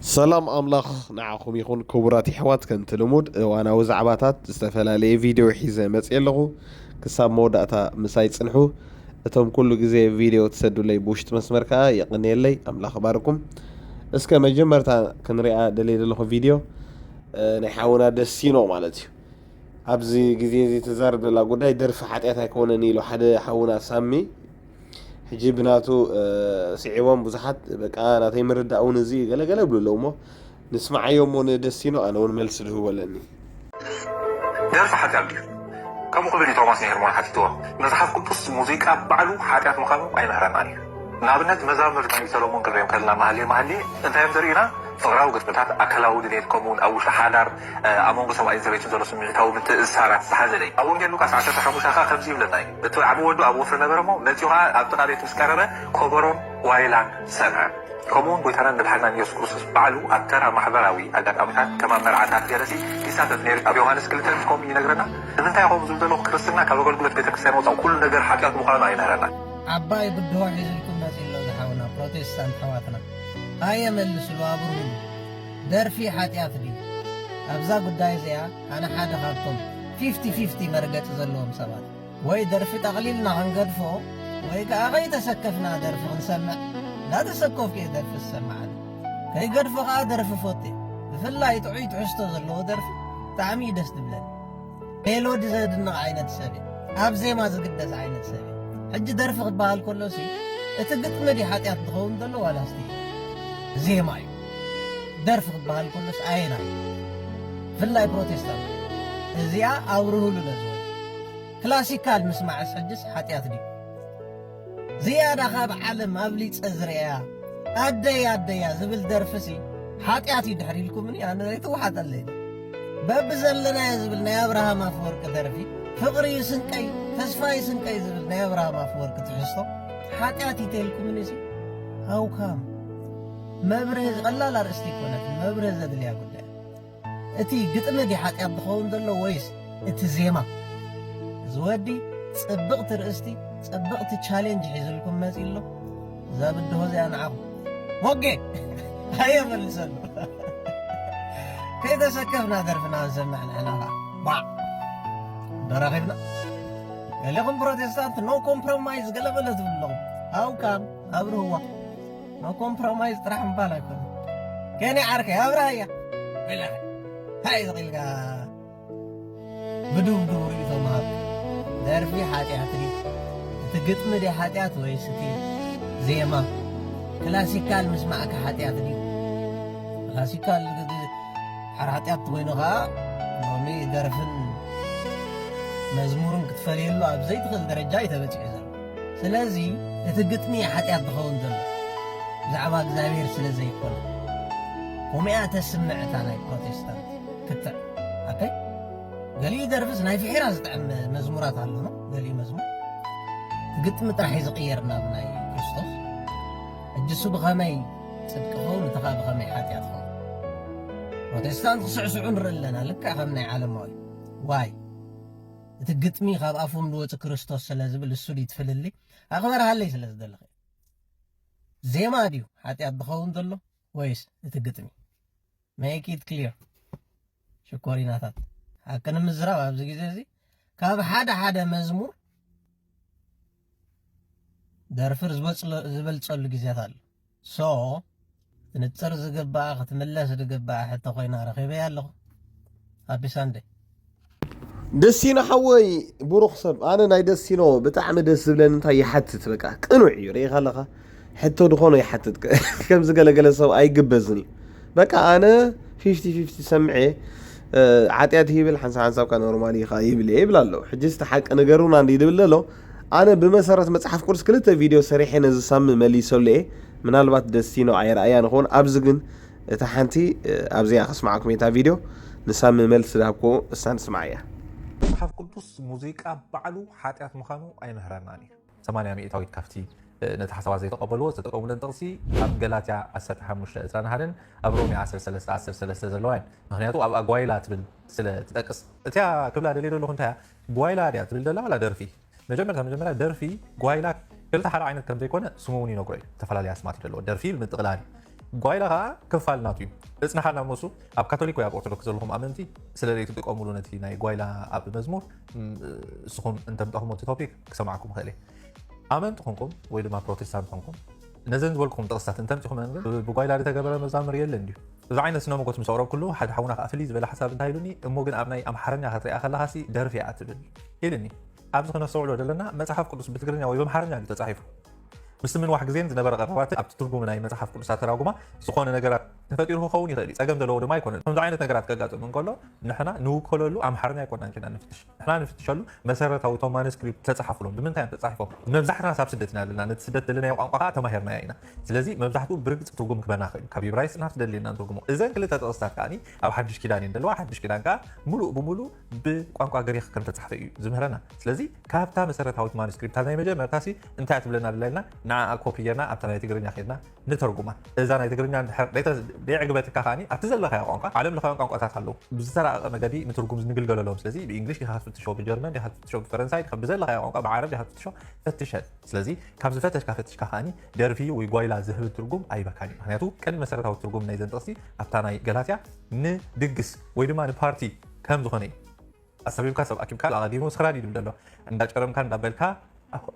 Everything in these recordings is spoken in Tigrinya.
سلام أملاخ نعاكم يكون كبرات حوات كنت لمود وانا وزعباتات استفلا لي فيديو حيزة مسئلغو كساب موداتا مسايد سنحو اتهم كل جزي فيديو تسدو لي بوشت مسمركا يقني لي أملاخ باركم اسكا مجمرتا كنريا دليل لخو فيديو نحاونا دسينو مالتي أبزي جزي زي تزارب لا قداي درف حتى يكونني لو حدا حاونا سامي حجبناتو سعيوان بزحت بقى أنا تيمر داون زي قال بلو لومو نسمع يوم وندسينو أنا ونملس هو لني درس حتى عبدي كم قبل توماس نهر ما حكيتوا نزحف قدس موسيقى بعلو حاجات مخانو أين هرماني نابنت مزامر كان سلومون كلام كلام محلي أنت هم درينا فقراو قد بتاعت أكلاو دنيت كومون أو شحادر أمون سواء إذا بيتم زلوا سمي تاو من تأسارات سحازلي أول جل لوكاس عشان تحمل شخا خمسين لناي بتوع عبو ودو أبو فرنا برمو نتيوها أبتنا بيت مسكرنا كوبرون وايلان سنة كومون بيتنا نبحنا يسكوس بعلو أكتر محبراوي أدان أبتنا كمان مرعاتات جلسي إساتة نير أبي يوهانس كلتن كومي ينقرنا إذن تايقوم زلدلو كرسلنا كالوغل قلت بيتكسين وطاو كل نقر حاجات مخانا ينهرنا عباي بدو حزلكم ناسي اللو زحاونا بروتستان حواتنا هاي ملس الوابرون درفي حاتيات دي أبزا قداي زيها أنا حدا خابتم 50-50 مرقات زلوهم سبات وي درفي تغليلنا هنقدفو وي كاغي تسكفنا درفي نسمع لا تسكف كي درفي السمعان كي قدفو غا درفي فوتي بفلا يتعوي تعشتو زلو درفي تعمي دس دبلن بيلو دي زادنا عينة سبي أبزي ما زقدس عينة سبي حج درفي قبال كله سي اتقت مدي حاتيات دخون دلو ولا ستي زي مايو درف قبال كلش عيناي فلاي بروتستان زيا أوره للزول كلاسيكال مسمع السجس حتيات دي زيادة خاب عالم أبليت أزريا أديا زبل درفسي حتياتي دحري لكم مني أنا ريت واحد الليل ببزلنا يا زبلنا يا إبراهيم أفورك درفي فقري سنكاي تسفاي سنكاي زبلنا يا إبراهيم أفورك تحسو حتياتي تيلكم مني سي هاو كام مبرز قلال أرستي كونت مبرز ذلك يقول لي أتي قطنا دي حتى يبخون دلو ويس أتي زيما زودي تسبقت رأستي تسبقت تشالنج حيزلكم مازيلو زابد هوزي أنا عبو وقي هيا فلسلو كيدا سكفنا درفنا نسمعنا أنا باع دراغبنا قال لكم بروتستانت نو كومبرومايز قال بلد لهم أو كان أبر هو نو كومبرومايز ترح مبالك كاني عارك يا برايا بالله هاي تقيلك بدو يفهمها دار في حاتيات دي تقطم دي حاتيات ويستي زي ما كلاسيكال مسمعك حاتيات دي كلاسيكال حاتيات وينها نومي درفن مزمورن كتفليلو أبزي تخل درجاي تبتعزل سلازي تقطمي حاتيات دخون دل زعما እግዚአብሔር ስለዚህ ይቆል ወሚያተ ስምዕታ ናይ ፕሮቴስታንት ክተ አከይ ገሊ ደርፍስ ናይ ፍሒራ ዝጥዕም መዝሙራት አሉ ነው ገሊ መዝሙር ግጥም ጥራሕ ይዝቅየርና ብናይ ክርስቶስ እጅሱ ብኸመይ ጽድቅ ኸውን ተኻ ብኸመይ ሓጢኣት ኸውን ፕሮቴስታንት ክስዕስዑ ንርኢ ኣለና ልክዕ ከም ናይ ዓለማዊ ዋይ እቲ ግጥሚ ካብ ኣፎም ዝወፅእ ክርስቶስ ስለ ዝብል እሱ ይትፍልሊ ኣኽበርሃለይ ስለ ዝደለኸ زيما ديو حتى أدخلون دلو ويس تقطمي make it clear شكوري ناتات هكذا مزرعة أبزي زي كاب حدا مزمور درفر زبل تصل جزيات so نتصر زقبا ختملس زقبا حتى خوينا رخيبة يالله happy Sunday دسينا حوي بروخ سب أنا ناي دسينو بتعم دس بلن انت يحتت بقى قنوعي ريخ لها حتى دخونه يحتت كم زقل سو أي جبزني بقى أنا 50-50 سمعي عاتياته بالحنسان كان نورمالي خايب لي بلا له حجزت حق أنا قرون عندي دبل له أنا بمسارة مصحف كورس كلته فيديو سريحين إذا سام ملي سولي من الوقت دستينو عير أيان هون أبزقن تحنتي أبزي أخص معكم يتا فيديو نسام ملس دهبكو استنس معايا مصحف قدس موسيقى بعلو حاتيات مخانو أين هرماني 800 تاويت كافتي نتحسب زي تقبلوا ستقوم لنتقصي أب جلاتيا أستحم مش لأسران هذن أبرومي 10 زلوين مهنياتو أب أقويلات بالسلة تتقص تيا قبل هذا اللي يقولوا أنت قويلا ديات بالدلا ولا درفي مجمع درفي قويلا كل تحر عينك كم تكون سموني نقول تفعل لي أسمعتي دلو درفي المتقلاني ጓይላ ከዓ ክፋልናቱ እዩ እጽናሓና መሱ ኣብ ካቶሊክ ወይ ኣብ ኦርቶዶክስ ዘለኹም ኣመንቲ ስለለይ ትጥቀሙሉ ነቲ ናይ ጓይላ ኣብ መዝሙር ንስኹም እንተምጠኹም እቲ ቶፒክ ክሰማዓኩም ክእል ኣመንቲ ኮንኩም ወይ ድማ ፕሮቴስታንት ኮንኩም ነዘን ዝበልኩም ጥቕስታት እንተምፂኹም ብጓይላ ዝተገበረ መዛምር የለን ድዩ እዚ ዓይነት ስነ መጎት ምስ ኣቕረብ ኩሉ ሓደ ሓውና ከዓ ፍልይ ዝበለ ሓሳብ እንታይ ኢሉኒ እሞ ግን ኣብ ናይ ኣምሓርኛ ክትሪኣ ከለኻሲ ደርፊ እያ ትብል ኢሉኒ ኣብዚ ክነስተውዕሎ ዘለና መፅሓፍ ቅዱስ ብትግርኛ ወይ በኣምሓርኛ እዩ ተፃሒፉ ምስ ምን ዋሕ ግዜን ዝነበረ ቀረባት ኣብቲ ትርጉም ናይ መፅሓፍ ቅዱሳት ተራጉማ ዝኾነ ነገራት ተፈጢሩ ክኸውን ይኽእል እዩ ፀገም ዘለዎ ድማ ኣይኮነን ከምዚ ዓይነት ነገራት ከጋጥም እንከሎ ንሕና ንውከለሉ ኣምሓርኛ ኣይኮናን ኪና ንፍትሽ ንሕና ንፍትሸሉ መሰረታዊ ቶም ማኑስክሪፕት ተፃሓፍሎም ብምንታይ እዮም ተፃሒፎም መብዛሕትና ሳብ ስደት ኢና ኣለና ነቲ ስደት ደለናዮ ቋንቋ ከዓ ተማሂርናያ ኢና ስለዚ መብዛሕትኡ ብርግፅ ትርጉም ክበና ክእል ካብ ኢብራይስጥ ኢና ትደልየና ንትርጉሞ እዘን ክልተ ጥቕስታት ከዓኒ ኣብ ሓድሽ ኪዳን እየን ዘለዋ ሓድሽ ኪዳን ከዓ ሙሉእ ብሙሉእ ብቋንቋ ገሪክ ከም ተፃሕፈ እዩ ዝምህረና ስለዚ ካብታ መሰረታዊት ማኑስክሪፕት ናይ መጀመርታሲ እንታይ ትብለና ኣለና ንዓ ኮፒ ጌርና ኣብታ ናይ ትግርኛ ኬድና ንተርጉማ እዛ ናይ ትግርኛ ደዕግበትካ ከዓኒ ኣብቲ ዘለኻዮ ቋንቋ ዓለም ለኻዮ ቋንቋታት ኣለዉ ብዝተራቐቐ መገዲ ንትርጉም ንግልገለሎም ስለዚ ብእንግሊሽ ኢኻ ክትፍትሾ ብጀርመን ኢኻ ክትፍትሾ ብፈረንሳይ ብዘለኻዮ ቋንቋ ብዓረብ ኢኻ ክትፍትሾ ፈትሸን ስለዚ ካብ ዝፈተሽካ ፈትሽካ ከዓኒ ደርፊ ወይ ጓይላ ዝህብ ትርጉም ኣይበካን እዩ ምክንያቱ ቀንዲ መሰረታዊ ትርጉም ናይ ዘን ጥቕሲ ኣብታ ናይ ገላትያ ንድግስ ወይ ድማ ንፓርቲ ከም ዝኾነ እዩ ኣሰቢብካ ሰብ ኣኪብካ ኣቐዲሙ ስኽራን ይድብል ኣሎ እንዳጨረምካ እንዳበልካ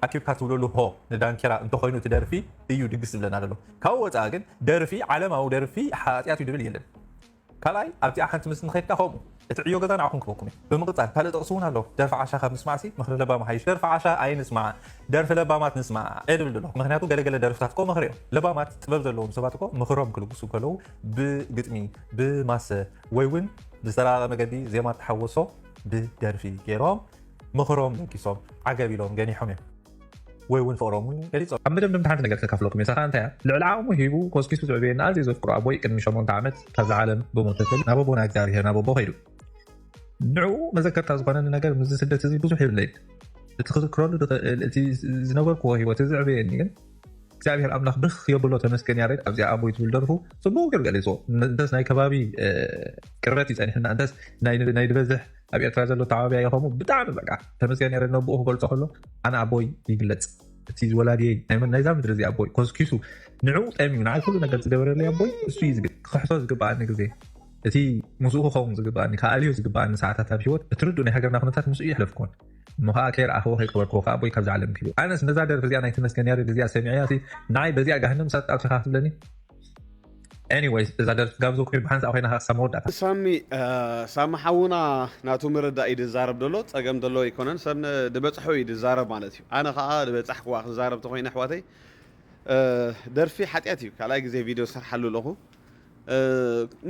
ኣኪብካ ትብለሉ ሆ ንዳንኬራ እንተኮይኑ እቲ ደርፊ እዩ ድግስ ዝብለና ኣሎ ካብኡ ወፃኢ ግን ደርፊ ዓለማዊ ደርፊ ሓጢኣት እዩ ድብል የለን ካልኣይ ኣብቲ ሓንቲ ምስ ንኸድካ ከምኡ እቲ ዕዮ ገዛ ንዓኹም ክበኩም እዩ ብምቕፃል ካልእ ጥቕሲ እውን ኣሎ ደርፊ ዓሻ ካብ ምስማዕሲ ምኽሪ ለባማ ሓይሽ ደርፊ ዓሻ ኣይንስማዕ ደርፊ ለባማት ንስማዕ እድብል ኣሎ ምክንያቱ ገለገለ ደርፍታት እኮ ምኽሪ እዮም ለባማት ጥበብ ዘለዎም ሰባት እኮ ምኽሮም ክልግሱ ከለዉ ብግጥሚ ብማሰ ወይ እውን ብዝተራቐ መገዲ ዜማ ተሓወሶ ብደርፊ ገይሮም ምኽሮም ንኪሶም ዓገብ ኢሎም ገኒሖም እዮም ወይ እውን ፍቕሮም እውን ገሊፆም ኣብ መደምደምቲ ሓንቲ ነገር ከካፍለኩም እየ እንታይ እያ ልዕሊ ዓቕሙ ሂቡ ኮስኪሱ ዝዕብየና ኣዝዩ ዘፍቅሮ ኣቦይ ቅድሚ 8 ዓመት ካብዚ ዓለም ብሞተፈል ናብ ኣቦና እግዚኣብሔር ናብ ኣቦ ኸይዱ ንዕኡ መዘከርታ ዝኾነኒ ነገር ምዝ ስደት እዚ ብዙሕ የብለይን እቲ ክዝክረሉ እቲ ዝነበርክዎ ሂወት እዚ ዕብየኒ ግን እግዚኣብሔር ኣምላኽ ብኽ የብሎ ተመስገን ያሬድ ኣብዚኣ ኣቦይ ትብል ደርፉ ፅቡቅ ገይሩ ገሊፆ እንተስ ናይ ከባቢ ቅርበት ይፀኒሕና እንተስ ናይ ድበዝሕ ኣብ ኤርትራ ዘሎ ተዓባብያ ይኸሙ ብጣዕሚ በቃ ተመስገን ያሬድ ነብኡ ክገልፆ ከሎ ኣነ ኣቦይ ይግለፅ እቲ ወላድየይ ናይዛ ምድሪ እዚ ኣቦይ ኮስኪሱ ንዕኡ ጠሚዩ ንዓይ ኩሉ ነገር ዝገበረለይ ኣቦይ እሱ እዩ ክሕቶ ዝግባኣኒ ግዜ እቲ ምስኡ ክኸውን ዝግባኣኒ ካኣልዮ ዝግባኣኒ ሰዓታት ኣብ ሂወት እቲ ርዱእ ናይ ሃገርና ኩነታት ምስኡ የሕለፍክዎን እሞ ከዓ ከይር ኣኽቦ ከይቅበርክዎ ከዓ ኣቦይ ካብዚ ዓለም ክሂዱ ኣነስ ነዛ ደርፊ እዚኣ ናይ ተመስገን ያሬድ እዚኣ ሰሚዐያ ንዓይ በዚኣ ጋህንም ሳጣብቲኻ ክትብለኒ anyways እዛ ደርፊ ጋብዞ ኮይኑ ብሓንሳ ኮይና ክሳብ መወዳእታ ሳሚ ሓውና ናቱ ምርዳእ እዩ ዝዛረብ ደሎ ፀገም ደሎ ይኮነን ሰብ ድበፅሖ እዩ ዝዛረብ ማለት እዩ ኣነ ከዓ ድበፃሕክዋ ክዛረብ ተኮይነ ኣሕዋተይ ደርፊ ሓጢኣት እዩ ካልኣይ ግዜ ቪድዮ ሰርሓሉ ኣለኹ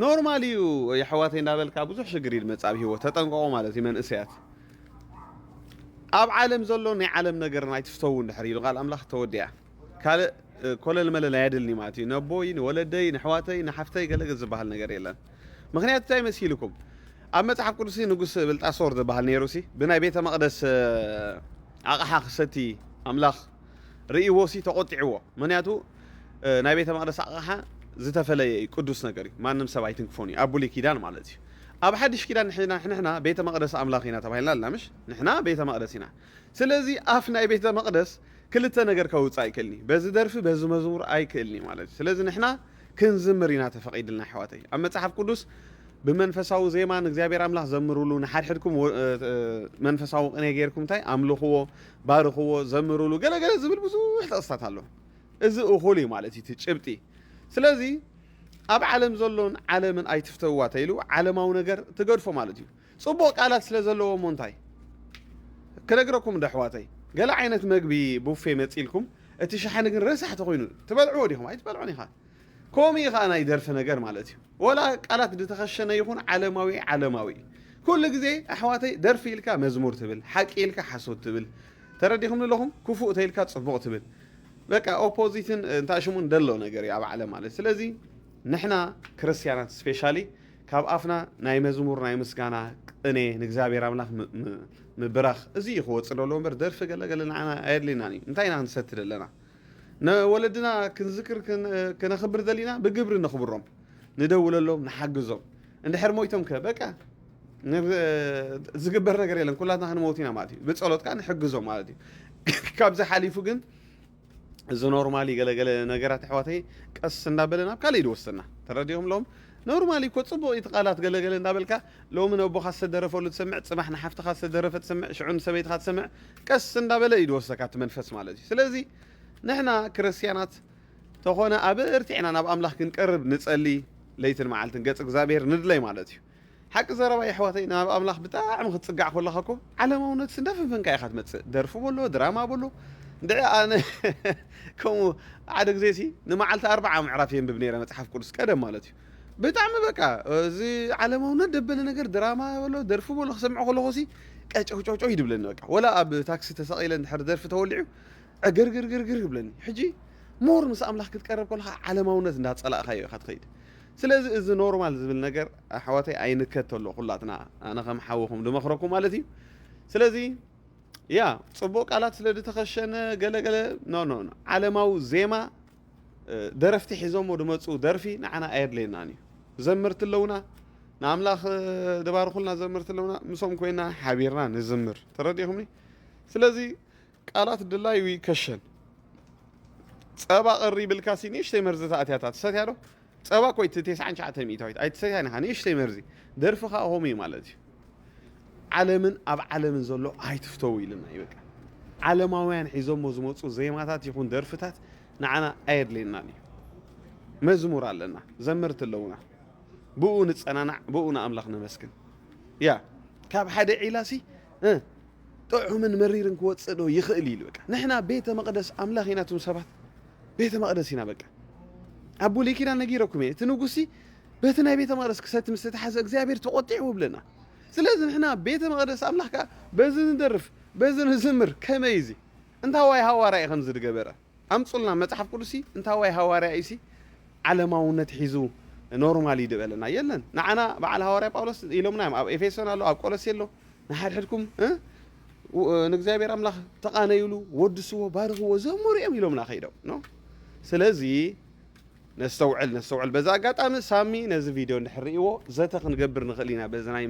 ኖርማል እዩ ኣሕዋተይ እንዳበልካ ብዙሕ ሽግር እዩ ዝመፅእ ኣብ ሂወት ተጠንቀቆ ማለት እዩ መንእሰያት ኣብ ዓለም ዘሎ ናይ ዓለም ነገር ናይ ትፍተው እንድሕር ኢሉ ቃል ኣምላኽ ተወዲያ ካልእ ኮለል መለል ኣያድልኒ ማለት እዩ ነቦይ ንወለደይ ንሕዋተይ ንሓፍተይ ገለገል ዝበሃል ነገር የለን ምክንያቱ እንታይ መሲልኩም ኣብ መፅሓፍ ቅዱስ ንጉስ ብልጣሶር ዝበሃል ነይሩ ሲ ብናይ ቤተ መቅደስ ኣቕሓ ክሰቲ ኣምላኽ ርእይዎ ሲ ተቆጢዕዎ ምክንያቱ ናይ ቤተ መቅደስ ኣቕሓ ዝተፈለየ ቅዱስ ነገር እዩ ማንም ሰብ ኣይትንክፎን እዩ ኣብ ብሉይ ኪዳን ማለት እዩ ኣብ ሓድሽ ኪዳን ንሕና ቤተ መቅደስ ኣምላኽ ኢና ተባሂልና ኣለና ምሽ ንሕና ቤተ መቅደስ ኢና ስለዚ ኣፍ ናይ ቤተ መቅደስ ክልተ ነገር ከውፃእ ኣይክእልኒ በዚ ደርፊ በዚ መዝሙር ኣይክእልኒ ማለት እዩ ስለዚ ንሕና ክንዝምር ኢና ተፈቒድልና ኣሕዋተይ ኣብ መፅሓፍ ቅዱስ ብመንፈሳዊ ዜማ ንእግዚኣብሔር ኣምላኽ ዘምርሉ ንሓድሕድኩም መንፈሳዊ ቅኔ ጌርኩም እንታይ ኣምልኽዎ ባርኽዎ ዘምርሉ ገለገለ ዝብል ብዙሕ ጥቕስታት ኣሎ እዚ እኹል እዩ ማለት እዩ እቲ ጭብጢ ስለዚ ኣብ ዓለም ዘሎን ዓለምን ኣይትፍተውዋ ተይሉ ዓለማዊ ነገር ትገድፎ ማለት እዩ ፅቡቅ ቃላት ስለ ዘለዎ ሞ እንታይ ክነግረኩም ዳሕዋተይ ገለ ዓይነት መግቢ ቡፌ መፂልኩም እቲ ሸሓነ ግን ረሳሕቲ ኮይኑ ትበልዕዎ ዲኹም ኣይትበልዑን ኢኻ ከምኡ ኢኻ ናይ ደርፊ ነገር ማለት እዩ ወላ ቃላት ዝተኸሸነ ይኹን ዓለማዊ ኩሉ ግዜ ኣሕዋተይ ደርፊ ኢልካ መዝሙር ትብል ሓቂ ኢልካ ሓሶት ትብል ተረዲኹም ኣለኹም ክፉእ ተይልካ ፅቡቕ ትብል በቃ ኦፖዚትን እንታይ ሽሙን ደሎ ነገር እዩ ኣብ ዓለም ማለት ስለዚ ንሕና ክርስቲያናት ስፔሻሊ ካብ ኣፍና ናይ መዝሙር ናይ ምስጋና ቅኔ ንእግዚኣብሔር ኣምላኽ ምብራኽ እዚ እዩ ክወፅእ ደሎ እምበር ደርፊ ገለገለ ንዓና ኣየድልናን እዩ እንታይ ኢና ክንሰትድ ኣለና ንወለድና ክንዝክር ክነኽብር ዘሊና ብግብሪ ነኽብሮም ንደውለሎም ንሓግዞም እንድሕር ሞይቶም ከ በቃ ዝግበር ነገር የለን ኩላትና ክንመውት ኢና ማለት እዩ ብፀሎት ከዓ ንሕግዞም ማለት እዩ ካብዚ ሓሊፉ ግን إذا نورمالي قال نجارات حواتي قص نابلنا بكالي دوستنا ترديهم لهم نورمالي كنت صبوا يتقالات قال نابلكا لو من أبو خاص درف ولا تسمع سمحنا حفت خاص درف تسمع شعون سبيت خاص سمع قص نابلا يدوسك منفس مالتي سلازي نحنا كريستيانات تخونا أبرتعنا ناب أملاح كنقرب نسألي ليتن معلتن قص إغزابير ندلي مالتي حق زربا يحواتي ناب أملاح بتاع مختصقع كل خاكو على ما ونتسندفن فنكا ياخد متس درفو بولو دراما بولو دعي أنا كم عدد زيتي نمعلت 4 معرفين ببنيرة متحف كل سكادم مالتي بتعم بقى زي على ما ندبنا نقر دراما ولا درفو ولا سمعوا ولا غسي كأجو يدبلنا بقى ولا أب تاكسي تسائل نحر درف تولعوا أجر بلني حجي مور مس أملاح كتقرب كلها على ما ونز نات صلاة خير خد خيد سلازي إذا نورمال زبل نقر حواتي عين كتلو خلاتنا أنا خم حوهم دمخركم مالتي سلازي يا صبوك على تسلد تخشن قال نو على ما زيما درفتي حزوم ودمصو درفي نعنا ايد ليناني زمرت اللونا نعملاخ دبار خلنا زمرت اللونا مسوم كوينا حبيرنا نزمر ترديهمني سلازي قالات دلاي ويكشن صبا قري بالكاسيني ايش تمرزت اتياتات ستيادو صبا كويت 99 ميتايت اي تسيان هاني ايش تمرزي درفخا هومي مالتي عالمن أب عالمن زلوا هاي تفتوي لنا يبقى عالماوين حيزوم مزموتو زي ما تات يكون درفتات نعنا أيد لناني مزمور لنا زمرت اللونا بقو نتصنع بقونا أملاخنا مسكن يا كاب حدا عيلاسي طعو من مرير نكوت صدو يخلي بقى نحنا بيت مقدس أملاخنا تمسبات بيت مقدس هنا بقى أبو لي كنا نجيركم تنوجسي بيتنا بيت مقدس كسات مستحز إغزابير تقطعوا بلنا سلازم إحنا بيت مقدس أملاك بزن ندرف بزن نزمر كما يزي أنت هواي هواري خمس دقابرة أمصلنا متحف كرسي أنت هواي هواري عيسي على ما ونتحيزو نورمالي دبلنا يلن نعنا بعد هواري باولس يلومنا أب إفيسون قالوا أب قولس يلو نحد حدكم نجزابير أملاك تقانا يلو ودسوا بارغوا زمور يم يلومنا خيرو نو سلازي نستوعل بذا قات أنا سامي نزل فيديو نحرقه زاتق نقبر نخلينا بزناي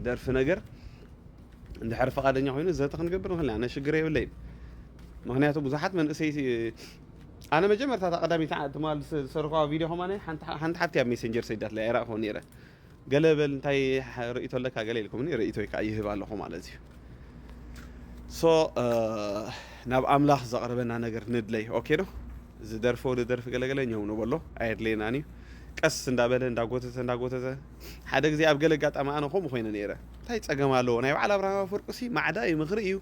درف نجر نحر فقاد نيوين زاتق نقبر نخلينا أنا شجري ولا مهنياته بزحت من أسي أنا مجمع تقدمي تمال سرقة فيديو هم أنا حنت حتى ميسنجر سيدات لا يرى هونيرة قلبل تاي رأيته لك قال لكم إني رأيته كأيه بالهم على ذي ناب أملاح زقربنا نجر ندلي أوكي نو زي درفو درف قال نيوم نقوله عيد ليناني قص ندابله نداغوتته حدا غزي اب قلقات اما انا خم خوينا نيره تاي صقمالو ناي على ابراهيم فرقسي معداي مخريو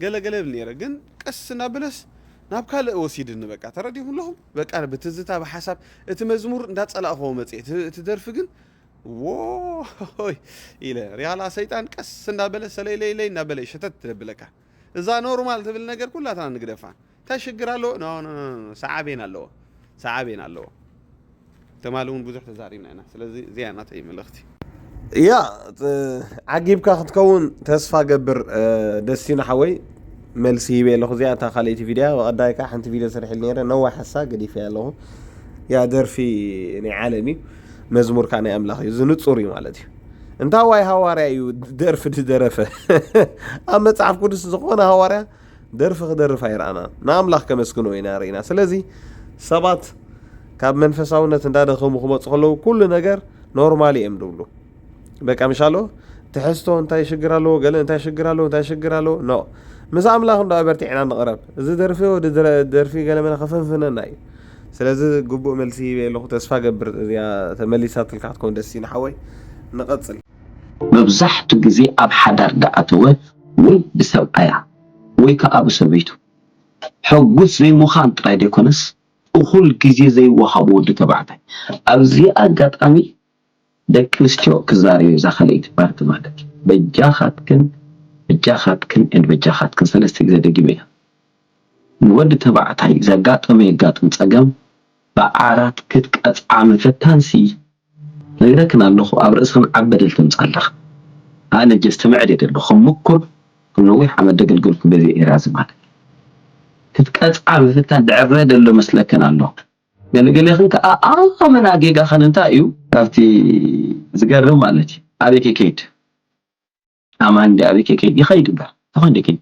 قال نيره كن قص ندابلس ناب كال وسيدن بقى ترديهم لهم بقى بتزتا بحساب اتمزمور እንዳጸላፈው መጽሔት ትደርፍ ግን ووي الى ريال سيطان قص እንዳበለ ሰለይለይ እንዳበለ ሸተት ትብለካ እዛ ኖርማል ትብል ነገር ኩላታ ንግደፋ تشجرالو نو ساعبين الله تمالون بزح تزارينا أنا سلزي زيانات أي ملختي يا عجيبك تكون تصفى قبر دستينا حوي ملسي بي له زياتا خليتي فيديو وقدايك حنت فيديو سرح النيرة نوع حسا قدي فيها له يا در في عالمي مزمور كان أملاخي زنود صوري مالتي انت هواي هواري ايو درف درفة اما تعرف كودس زقونا هواري درف هيرانا ناملاخ كمسكنو ينارينا سلازي سبات كاب منفساونت እንዳደخمو خمصخلو كل ነገር ኖርማሊ እምዱሉ በቃ ምሻሎ ተحسቶ እንታይ ይሽግራሎ ገለ እንታይ ይሽግራሎ ኖ مس አምላኽ እንዳበርቲ ኢና ንقرب እዚ ደርፊ ገለ መለ خفنفنናይ ስለዚ ግቡእ መልሲ ይበለኹ ተስፋ ገብር እዚያ ተመሊሳት ልካትኮን ደሲና ሓወይ ንቀጽል መብዛሕቱ ግዜ ኣብ ሓዳር ዳኣተወ ወይ ብሰብኣያ ወይ ከኣብ ሰበይቱ ሕጉስ ዘይሙኻን ጥራይ ደይኮነስ እኹል ግዜ ዘይወሃቦ ወዲ ተባዕታይ ኣብዚ ኣጋጣሚ ደቂ ኣንስትዮ ክዛረዩ ዝኸለይት ፓርቲ ማለት በጃኻትክን ሰለስተ ግዜ ደጊመ እያ ንወዲ ተባዕታይ ዘጋጠመ የጋጥም ፀገም በዓራት ክትቀፅዓ መፈታንሲ ነግረክን ኣለኹ ኣብ ርእስኽን ዓበደል ተምፃለኽ ኣነ ጀስተምዕድ የደለኹ ምኩር نوي حمد دغلغلكم بزي إراز مالك تتقطع بفتان دعره دلو مسلكن الله قال خنك من اجيغا خننتا ايو كافتي زغرم مالتي ابيك كيد امان دي ابيك كيد يخيد با تخون دكين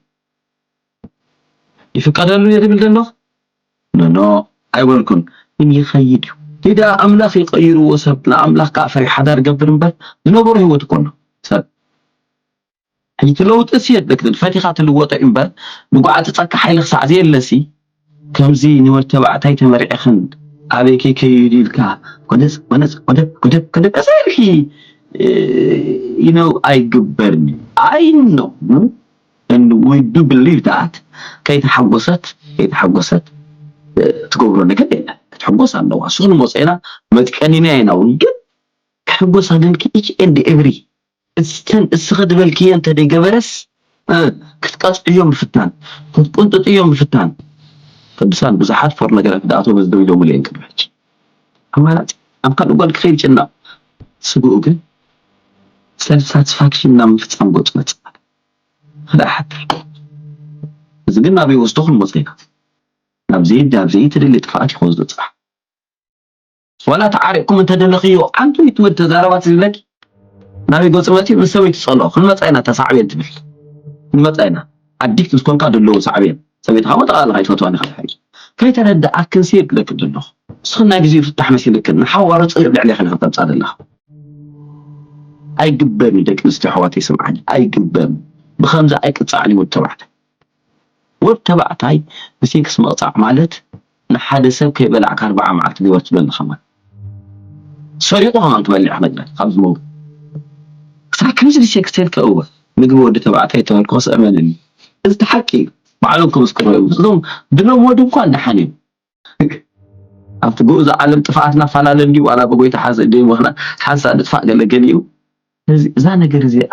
يفقدلو يدبل دلو نو أيولكن إن يخيد إذا أملاك يغير وسبنا أملاك كافر حدار قبل مبات نبره هو تكون سب حيث لو تأسيت لك الفاتحة الوطا إمبات نقعد تترك حيلك ساعتين اللسي كم زي نور تبعتي تمرع خند عليك كي يديلك كدس كدس أسيرحي you know I قبرني I know and we do believe that كي تحوصت تقولون كده تحبوس عنده واسون موسينا ما تكانينا هنا ونجد تحبوس عنك each and every استخد بالكي أنت دي قبرس كتقاس يوم الفتان كنت يوم الفتان فبسان بزحات فرنا قلت دعاتو بزدو يوم اللي ينكر بحج أما أم كان أقول خير جنا سبوك سلف ساتسفاكشن نام فتان بوت متسال هذا حد إذا قلنا بيوستوخ الموسيقى نبزي تدلي تفاعل خوز صح ولا تعارفكم انت دلخيو انتو يتود تزاربات لك نبي قصمتي مسوي تصلو كل مصاينا تسعبين تبل كل مصاينا اديك تكون قادلو صعبين سويت هاو طال هاي فوتواني خل حاجه كي ترد اكنسير لك دلو سخنا غزي فتح مسيلك نحاور تصير عليه خلينا تبصاد الله اي قبني دك استحواتي سمعني اي قبن بخمسه اي قصعلي وتبعت وتبعتاي بسيكس مقطع مالت نحد سب كيبلعك 4 معلت ديوت بن خمر سريقو هم تبلع احمد خمس مو ساكن زي سيكستيل كأوه نقول ودي تبعتاي تملكوس امانني اذا تحكي معلومكم اسكروا زوم دلوم ودو كان دحنين اب تقول اذا عالم طفعتنا فلالن دي وانا بقيت حاسه دي مخنا حاسه ادفع قال قاليو اذا نغير زي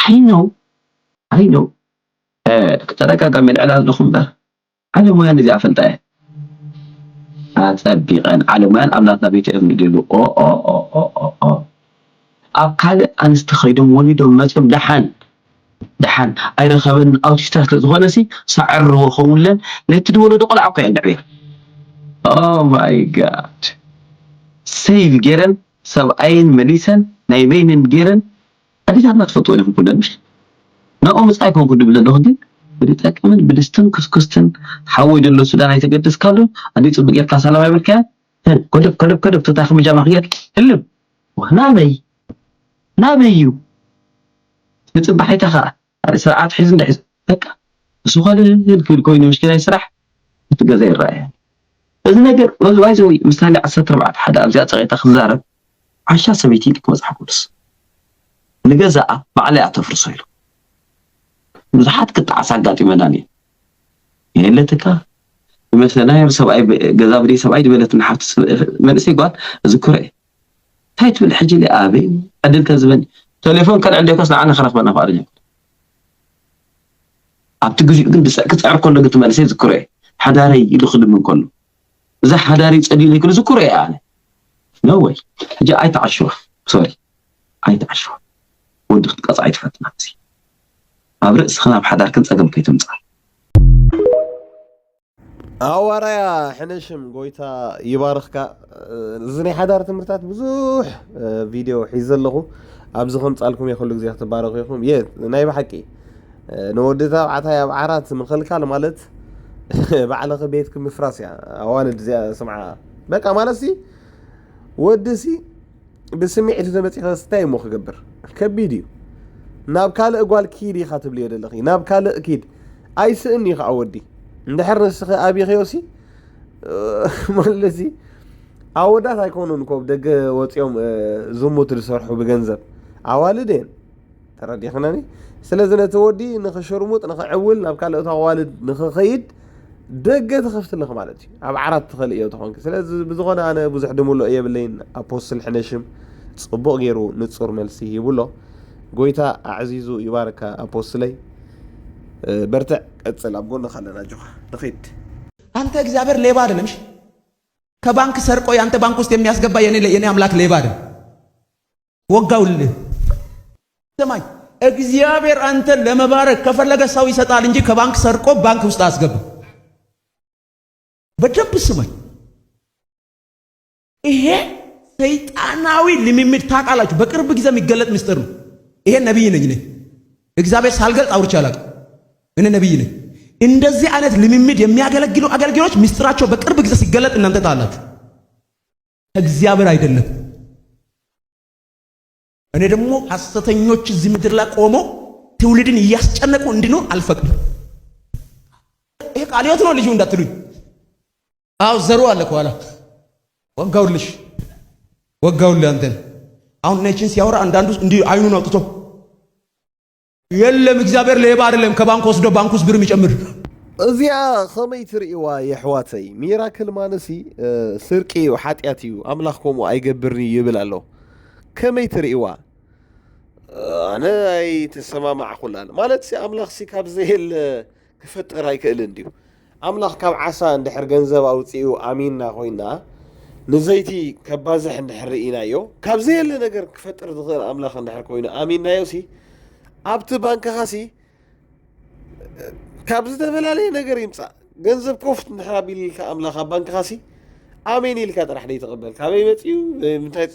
I know كتركك من علاج لخمبر على وين زي عفنتاه أتبقى على وين أملاك بيت ابن دلو أو أقل أن استخدم وليدهم مثل دحن أيضا خبرن أو تشتغل تغنسي سعره خولا لا تدور دقل عقي عند عبيه Oh my God سيف جيرن سبعين مليسن نايمين جيرن أدي ما تفضوا لهم كلنا مش نقوم سايكون كل بلاد نهدي بديت أكمل بدستن كسكستن حاول دلو السودان يتقدس كله أدي تبقى يطلع سلام أمريكا كلب تتاخم الجامعية كلب نابيو نتصبح يتخا ساعات حزن حزن هكا سؤال الكل كوين مشكلة يسرح تتجزي الرأي إذا نقدر وزوي مثال على السطر بعد حدا أبزات صغيرة خزارة عشان سبيتي لك مزح كورس نجزاء معلي أتفرصيله بزحات قطع ساقاتي مداني يعني اللي تكا مثلا يا سبعي جذابري سبعي دبلت من حفت من سيقال ذكري هايت بالحج اللي أبي أدل كذبني تليفون كان عندي كسر عنه خلاص بنا فارجع أبتجي قد كتعرف كل قلت من سيد ذكري حداري يدخل من كله زح حداري تأدي لي كل ذكري يعني نوي جاء أي تعشوا سوري أي تعشوا ودخل قطعي فات نفسي أبرز خنا بحدار كنت أقوم كي تمزح أورايا حنشم قويتا يبارخك زني حدار تمرتات بزوح فيديو حيزل لغو أبزخم تسألكم يخلوك زي اختبارك يخلوم نايب حكي نودتا عطايا بعرات من خلك على مالت بعلق بيتكم مفراس يعني أوالد زي سمعها بقى مالسي ودسي بسمعي تتمتي خلاص مخ قبر كبيديو ناب كالق قال كيدي خاتب لي دلخي ناب كالق اكيد اي سئني خاودي اندحر نسخ ابي خيوسي مالسي عودات هيكونون كوب دق وصيوم زموت لسرحو بغنزب عوالدين تردي خناني سلازنا تودي نخشرموط نخعول ناب كالق والد نخخيد دق تخفت لك مالتي اب عرات تخل ايو تخونك سلاز بزغنا انا بزح دمولو ايه بلين ابوسل حنشم صبو غيرو نصور ملسي يبلو قويتا عزيزو يبارك أبوسلي برتع اتصل أبقولنا خلنا جوها نخيد أنت إجابر ليبار نمش كبانك سرقوي أنت بانك وستيم ناس قبا يني أملاك ليبار وقاول لي سماي إجابر أنت لما بارك كفر لك سوي ستالنجي كبانك سرقو بانك وستاس قبا بجنب سماي إيه سيطاناوي لميمير تاك علاج بقرب ጊዜ የሚገለጥ ምስጢር ነው ይሄ ነብይ ነኝ እግዚአብሔር ሳልገልጥ አውርቻለሁ እኔ ነብይ ነኝ እንደዚህ አይነት ልምምድ የሚያገለግሉ አገልጋዮች ምስጢራቸው በቅርብ ጊዜ ሲገለጥ እናንተ ታላችሁ። እግዚአብሔር አይደለም። እኔ ደግሞ ሐሰተኞች እዚህ ምድር ላይ ቆመው ትውልድን እያስጨነቁ እንዲኖር አልፈቅድም። ይሄ ቃልዮት ነው ልጁ እንዳትሉኝ። አው ዘሩ አለ ከኋላ ወጋውልህ አንተን። አሁን ነችን ሲያወራ አንዳንዱ እንዲህ አይኑን አውጥቶ የለም እግዚአብሔር ሌባ አይደለም ከባንክ ወስዶ ባንክ ውስጥ ብር የሚጨምር እዚያ ከመይ ትርእዋ የሕዋተይ ሚራክል ማነሲ ስርቂ ኃጢአትዩ አምላኽኮሙ አይገብርኒ ይብል ኣሎ ከመይ ትርእዋ ኣነ ኣይተሰማማዕኩላን ማለት ኣምላኽ ሲ ካብ ዘየለ ክፈጥር ኣይክእልን ድዩ ኣምላኽ ካብ ዓሳ እንድሕር ገንዘብ ኣውፅኡ ኣሚንና ኮይና ንዘይቲ ከባዝሕ እንድሕር ርኢናዮ ካብ ዘየለ ነገር ክፈጥር ዝኽእል ኣምላኽ እንድሕር ኮይኑ ኣሚንናዮ ሲ ኣብቲ ባንክኻ ሲ ካብ ዝተፈላለየ ነገር ይምፃእ ገንዘብ ኮፍት እንድሕር ኣቢልካ ኣምላኽ ኣብ ባንክኻ ሲ ኣሜን ኢልካ ጥራሕ ደይ ተቐበል ካበይ መፅኡ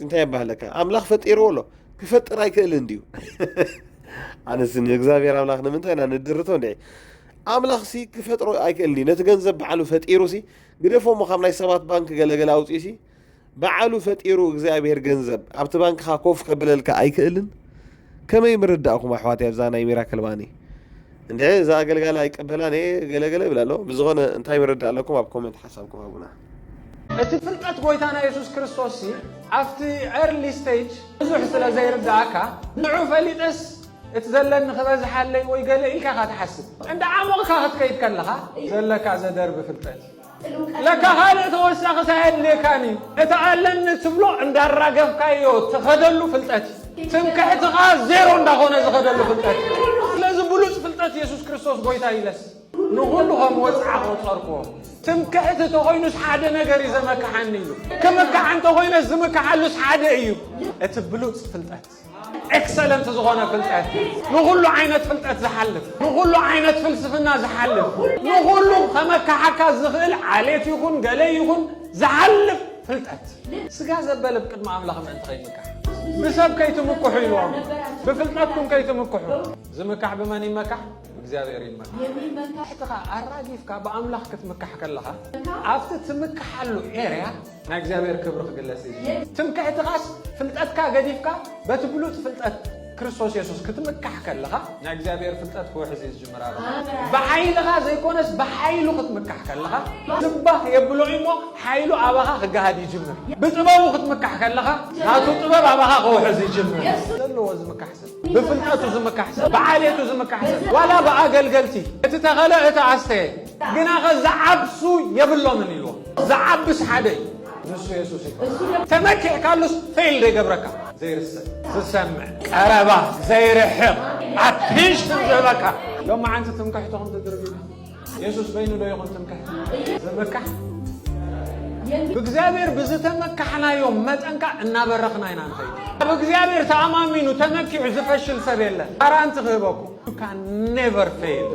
እንታይ ኣባህለካ ኣምላኽ ፈጢርዎ ኣሎ ክፈጥር ኣይክእልን ድዩ ኣነስ ንእግዚኣብሔር ኣምላኽ ንምንታይ ኢና ንድርቶ እንድዒ ኣምላኽ ሲ ክፈጥሮ ኣይክእልን ድዩ ነቲ ገንዘብ በዓሉ ፈጢሩ ሲ ግደፎ ሞ ካብ ናይ ሰባት ባንክ ገለገለ ኣውፅኡ ሲ በዓሉ ፈጢሩ እግዚኣብሔር ገንዘብ ኣብቲ ባንክኻ ኮፍ ከብለልካ ኣይክእልን ከመይ ምርዳእኩም ኣሕዋትይ ኣብዛ ናይ ሚራክል ባኒ እንደ እዛ ኣገልጋላ ኣይቀበላን ገለገለ ይብል ኣሎ ብዝኾነ እንታይ ምርዳእ ኣለኩም ኣብ ኮሜንት ሓሳብኩም ሃቡና እቲ ፍልጠት ጎይታና ኢየሱስ ክርስቶስ ኣብቲ ኤርሊ ስቴጅ ብዙሕ ስለ ዘይርዳእካ ንዑ ፈሊጠስ እቲ ዘለኒ ክበዝሓለይ ወይ ገለ ኢልካ ካ ትሓስብ እንደ ዓሞቕካ ክትከይድ ከለኻ ዘለካ ዘደርቢ ፍልጠት ለካ ካልእ ተወሳኺ ሳየድልየካኒ እቲ ኣለኒ ትብሎ እንዳራገፍካዮ ትኸደሉ ፍልጠት ትምክሕትኻ ዜሮ እንዳኾነ ዝኸደሉ ፍልጠት ስለዚ ብሉፅ ፍልጠት ኢየሱስ ክርስቶስ ጎይታ ይለስ ንኹሉ ከም ወፅዓ ቆፀርክዎ ትምክሕቲ ተኾይኑስ ሓደ ነገር እዩ ዘመክሓኒ ኢሉ ክምክሓ እንተኾይነስ ዝምክሓሉስ ሓደ እዩ እቲ ብሉፅ ፍልጠት ኤክሰለንት ዝኾነ ፍልጠት ንኹሉ ዓይነት ፍልጠት ዝሓልፍ ንኹሉ ዓይነት ፍልስፍና ዝሓልፍ ንኹሉ ከመካሓካ ዝኽእል ዓሌት ይኹን ገለ ይኹን ዝሓልፍ ፍልጠት ስጋ ዘበለ ብቅድሚ ኣምላኽ ምእንቲ ከይምካሕ ብሰብ ከይትምክሑ ኢልዎም ብፍልጠትኩም ከይትምክሑ ዝምካሕ ብመን ይመካሕ እግዚአብሔር ይመካሕ እትኻ ኣራጊፍካ ብኣምላኽ ክትምካሕ ከለኻ ኣብቲ ትምካሓሉ ኤርያ ናይ እግዚአብሔር ክብሪ ክግለጽ እዩ ትምክሕትኻስ ፍልጠትካ ገዲፍካ በቲ ብሉፅ ፍልጠት ክርስቶስ ኢየሱስ ክትምካሕ ከለኻ ናይ እግዚአብሔር ፍልጠት ክውሕዝ ዝጅምር ኣሎ ብሓይልኻ ዘይኮነስ ብሓይሉ ክትምካሕ ከለኻ ዝባህ የብሎ እሞ ሓይሉ ኣባኻ ክጋሃድ ይጅምር ብጥበቡ ክትምካሕ ከለኻ ናቱ ጥበብ ኣባኻ ክውሕዝ ይጅምር ዘለዎ ዝምካሕ ሰብ ብፍልጠቱ ዝምካሕ ሰብ ብዓልየቱ ዝምካሕ ሰብ ዋላ ብኣገልገልቲ እቲ ተኸለ እቲ ኣስተየ ግና ኸዝዓብሱ የብሎምን ኢልዎ ዝዓብስ ሓደ እዩ ንሱ ኢየሱስ እዩ ተመኪዕካሉስ ፌይል ዘይገብረካ ዘይርስዕ ዝሰምዕ ቀረባ ዘይርሕቕ ኣቴንሽን ዝህበካ ሎማ ዓንቲ ትምክሕትኹም ትድርግ ኢየሱስ በይኑ ዶ ይኹን ትምክሕ ዝምካሕ ብእግዚአብሔር ብዝተመካሕናዮም መጠንካ እናበረኽና ኢና ንኸይድ ብእግዚአብሔር ተኣማሚኑ ተመኪዑ ዝፈሽል ሰብ የለን ጋራንቲ ክህበኩም ዩ ካን ኔቨር ፌይል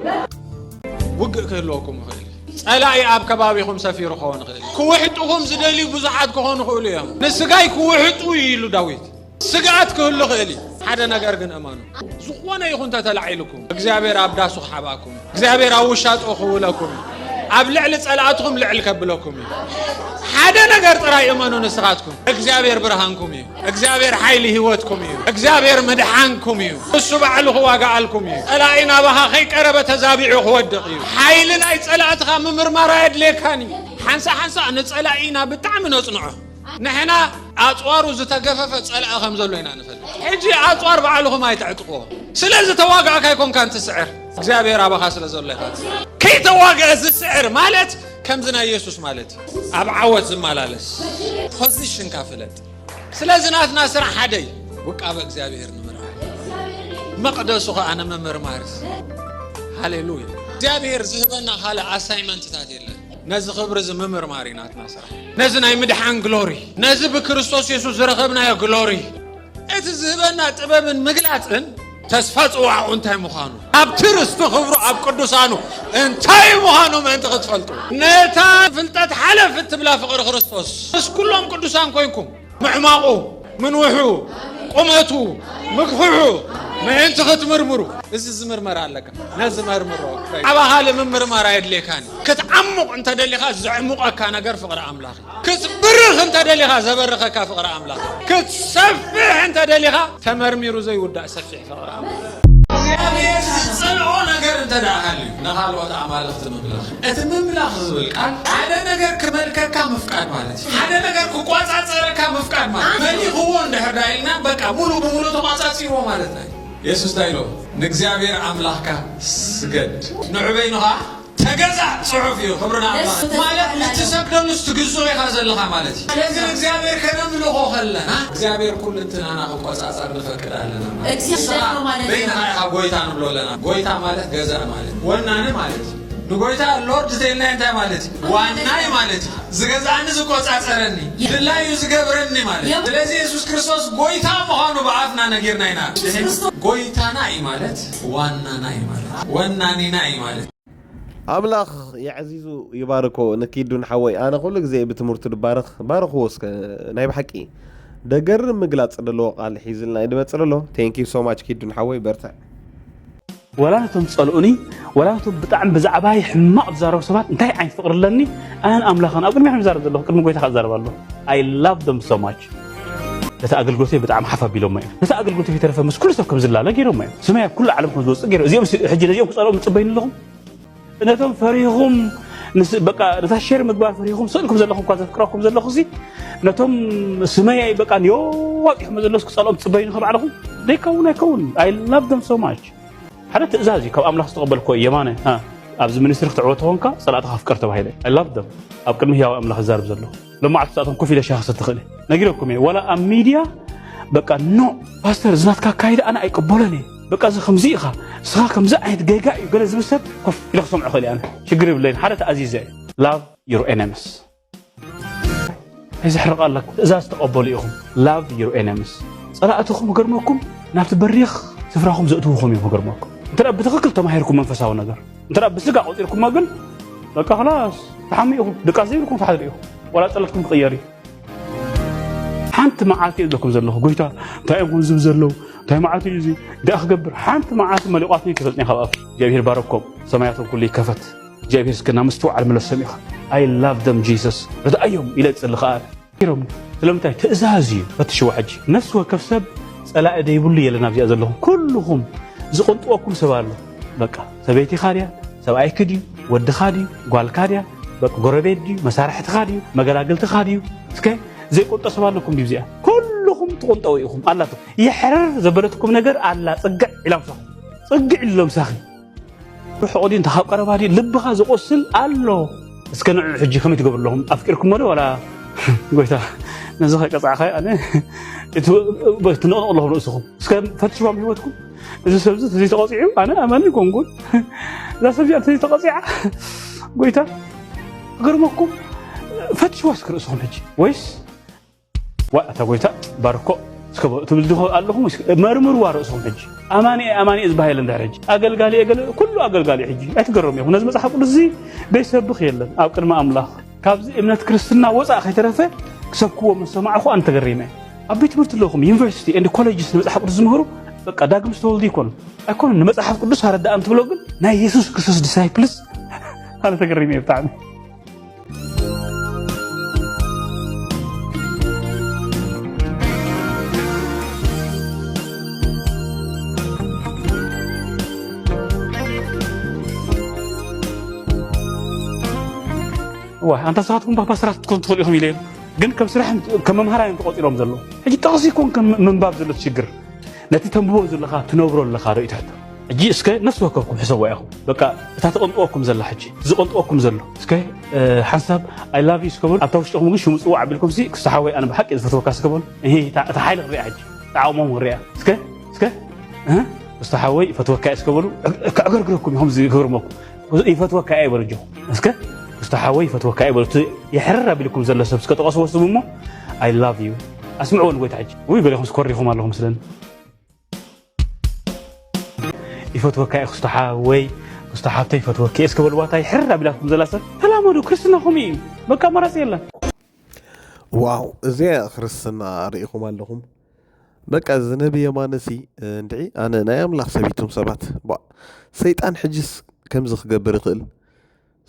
ውግእ ክህልወኩም ይኽእል ጸላኢ ኣብ ከባቢኹም ሰፊሩ ክኾን ይኽእል ክውሕጡኹም ዝደልዩ ብዙሓት ክኾኑ ይኽእሉ እዮም ንስጋይ ክውሕጡ ኢሉ ዳዊት ስጋኣት ክህሉ ይኽእል እዩ ሓደ ነገር ግን እመኑ ዝኾነ ይኹን ተተላዒልኩም እግዚአብሔር ኣብ ዳሱ ክሓባኩም እግዚአብሔር ኣብ ውሻጦ ክውለኩም ኣብ ልዕሊ ጸላእትኩም ልዕል ከብለኩም እዩ ሓደ ነገር ጥራይ እመኑ ንስኻትኩም እግዚአብሔር ብርሃንኩም እዩ እግዚአብሔር ሓይሊ ህይወትኩም እዩ እግዚአብሔር መድሓንኩም እዩ እሱ ባዕሉ ክዋጋኣልኩም እዩ ጸላኢ ናባኻ ከይቀረበ ተዛቢዑ ክወድቕ እዩ ሓይሊ ናይ ጸላእትኻ ምምርማር ኣየድልየካን እዩ ሓንሳ ንጸላኢና ብጣዕሚ ነጽንዖ ንሕና ኣፅዋሩ ዝተገፈፈ ጸላኢ ከም ዘሎ ኢና ንፈልጥ ሕጂ ኣፅዋር ባዕልኹም ኣይትዕጥቕዎ ስለዚ ተዋጋእካ ይኮንካ እንትስዕር እግዚአብሔር ኣባኻ ስለ ዘሎ ኢኻ ከይተዋግአ ዝስዕር ማለት ከምዚ ናይ ኢየሱስ ማለት ኣብ ዓወት ዝመላለስ ፖዚሽንካ ፍለጥ ስለዚ ናትና ስራሕ ሓደ እዩ ውቃበ እግዚአብሔር ንምርማር መቕደሱ ኸኣነ ምምርማርስ ሃሌሉያ እግዚአብሔር ዝህበና ካልእ ኣሳይመንትታት የለን ነዚ ክብሪ ዝምምርማር ናትና ስራሕ ነዚ ናይ ምድሓን ግሎሪ ነዚ ብክርስቶስ ኢየሱስ ዝረኸብናዮ ግሎሪ እቲ ዝህበና ጥበብን ምግላፅን ተስፋ ጽዋዕኡ እንታይ ምዃኑ ኣብቲ ርስቲ ክብሩ ኣብ ቅዱሳኑ እንታይ ምዃኑ ምእንቲ ክትፈልጡ ነታ ፍልጠት ሓለፍ እትብላ ፍቕሪ ክርስቶስ ምስ ኩሎም ቅዱሳን ኮይንኩም ምዕማቑ ምንውሑ ቁመቱ ምግፍሑ ما أنت ختمرمرو إذا زمرمر عليك ناس مرمرو أبا هالي من مرمر يدلي كان كتعمق أنت دلي خاز زعمق كان أجر فقر أملاخ كتبرخ أنت دلي خاز زبرخ كفقر أملاخ كتسفح أنت دلي خاز تمرميرو زي ودا سفح فقر أملاخ صنعوا نجر أنت داخلي نهال وضع عمال أتمملاخ زبلك هذا نجر كملك كم فقد مالتي هذا نجر كقواس عصر كم فقد مالتي ملي هو عنده دايلنا بقى مولو بمولو تماسات سيرو مالتنا يسوس دايلو نجزابير أملاخك سجد نعبينها تجزع صحفيه خبرنا مالك لتسكدوا نستجزوا يخزن لها مالتي لكن نجزابير كنا ملوخو خلنا نجزابير كل انتنا أنا قواس عصر نفكر لنا بينها يا قويتا نبلو لنا قويتا مالت جزاء مالت ونانا مالت نقويتا اللورد تيلنا انت مالتي واناي مالتي زغزاني زقوص عصرني لله يزغبرني مالت لذي يسوع كريستوس قويتا مهانو بعفنا نغيرنا قويتا ناي مالت وانا ناي مالت وناني ناي مالت أملاخ يا عزيزو يباركو نكيدون حوي أنا أقول لك زي بتمرت بارخ وسك نايب حكي دقر مقلات صدلو قال حيزلنا إذا ما تصلوا thank you so much كيدون حوي برتع ولا تنصلوني ولا تبتعم بزعباي حماق زارو سبات انتهي عين فقر لني أنا أملاخان أقول مين زارو الله كل مقوي تخزر بالله I love them so much لتأقل قلتي بتعم حفا بيلو مايو لتأقل قلتي في تلفة مس كل سبكم زلا لا جيرو مايو سمايا كل عالمكم زوز جيرو زيهم حجي نجيهم كسألهم متصبين لهم نتهم فريقهم بقى نتشير مقبار فريقهم سألكم زلهم كذا فكركم زلهم خزي نتهم سمايا بقى نيو واقع مزلوس كسألهم متصبين خب عليهم ده يكون I love them so much حتى تأزازي كم أملاح استقبل كوي يمانه ها أبز منسرق تعوتهم كا صلاة خفكرت بهاي I love them أبكر مهيا أملاح زارب زلهم لما عدت ساعتهم كوفي لشخص تخلي نقولكم ولا أميديا بقى نو باستر زنات كايد أنا أيقبلني بقى زي خمزيخة صار خمزة عيد جاي يقول لازم السب كف يلخصم عقلي أنا شقري بالليل حالة عزيزة love your enemies إذا حرق الله إذا استقبليهم love your enemies صلاة قرمكم نافت بريخ سفراهم زقتوهم يوم قرمكم ترى بتقل تماهيركم منفسها ونقر ترى بسلقة قلتلكم ما قل لك خلاص تحميهم دقازيركم فحضريهم ولا تلتكم تغيري حانت معاتي لكم زلوا قلت تايم زم زلوا تايم معاتي يزي ده أخبر حانت معاتي ملقاتني كفتني خلاص جايبير باركم سماياتهم كلي كفت جايبير سكنا مستوى على الملسميخ I love them Jesus رد أيهم إلى تسلخاء كيرهم لمتى تأزازي فتشوا حجي نفسه كفسب سلا أدي يبولي لنا في أزلهم كلهم زقنطوكم سبالو بقى سبيتي خاريا سباي كدي ود خادي قال كاريا بقى غربيت دي مسارحت خادي مغلاغلت خادي اسكي زي قنطه سبالكم دي بزيا كلكم تقنطوا يخم الله يحرر زبلتكم ነገር አላ ጽግዕ ኢላምሳ ጽግዕ ኢሎም ሳኺ روح قودين تخاب قربادي لبخا زقوسل الله اسكن حجي كم تقبل لهم افكركم ولا قلت نزخ قصعخي انا تنقض الله رؤسكم اسكن فتشوا من هوتكم إذا سبزت زي تقطيعه أنا أماني كونقول إذا سبزت زي تقطيعه قلت قرمكم فتشوا أسكر أسهم حجي ويس وقت قلت باركو سكبوا تبلدوه اللهم مرمر وارسهم حجي أماني إزبها يلند حجي أقل قالي كله أقل قالي حجي أتقرم يا ناس مسحب رزي بيسبخ يلن أو كلمة أملاخ كابز ابنة كريستنا وصا أخي ترفه كسبكوا من سماعه أنت قريمه أبيت مرت لهم يونيفرسيتي عند كوليجز مسحب رز مهرو بقى داغم ستولدي يكون أكون المسحب قدس هرد أنت بلوغن نا يسوع كريستوس ديسايبلز هذا تقريمه بتاعنا واه أنت ساعتكم بسرعة تكون تقولهم إليه جن كم سرح كم مهارين تقول لهم زلوا هجي تقصي يكون كم من باب زلوا تشجر نتي تنبوه زلوا خا تنوروا اللي خارج تحت هجي اسكي نفس وكم حسوا ياهم بقى تتقنطوكم زلوا حجي زقنطوكم زلوا اسكي حسب I love you سكبل أتوش تقوم وش مسؤول عبلكم زي كستحوي أنا بحكي إذا فتوى كاسكبل هي تحايل الرئة حجي تعاومهم الرئة اسكي ها استحوي فتوى كاسكبل كأجركم يهم زي غرمكم يفتوى كأي برجو اسكي استحوي فتوى كأي برجو يحرر بلكم زلوا سبسك تقصوا سمومه I love you أسمعون قوي تعجي ويقول لهم سكوريهم الله مثلا يفتوى كأي استحابتي فتوى كأي اسكبل واتاي يحرر بلكم زلوا سب تلامدوا كريستنا خمين بكاميرا سيلا واو زي كريستنا رأيكم لهم በቃ ዝነብ የማነሲ እንድዒ ኣነ ናይ ኣምላኽ ሰቢቶም ሰባት ሰይጣን ሕጅስ ከምዚ ክገብር ይኽእል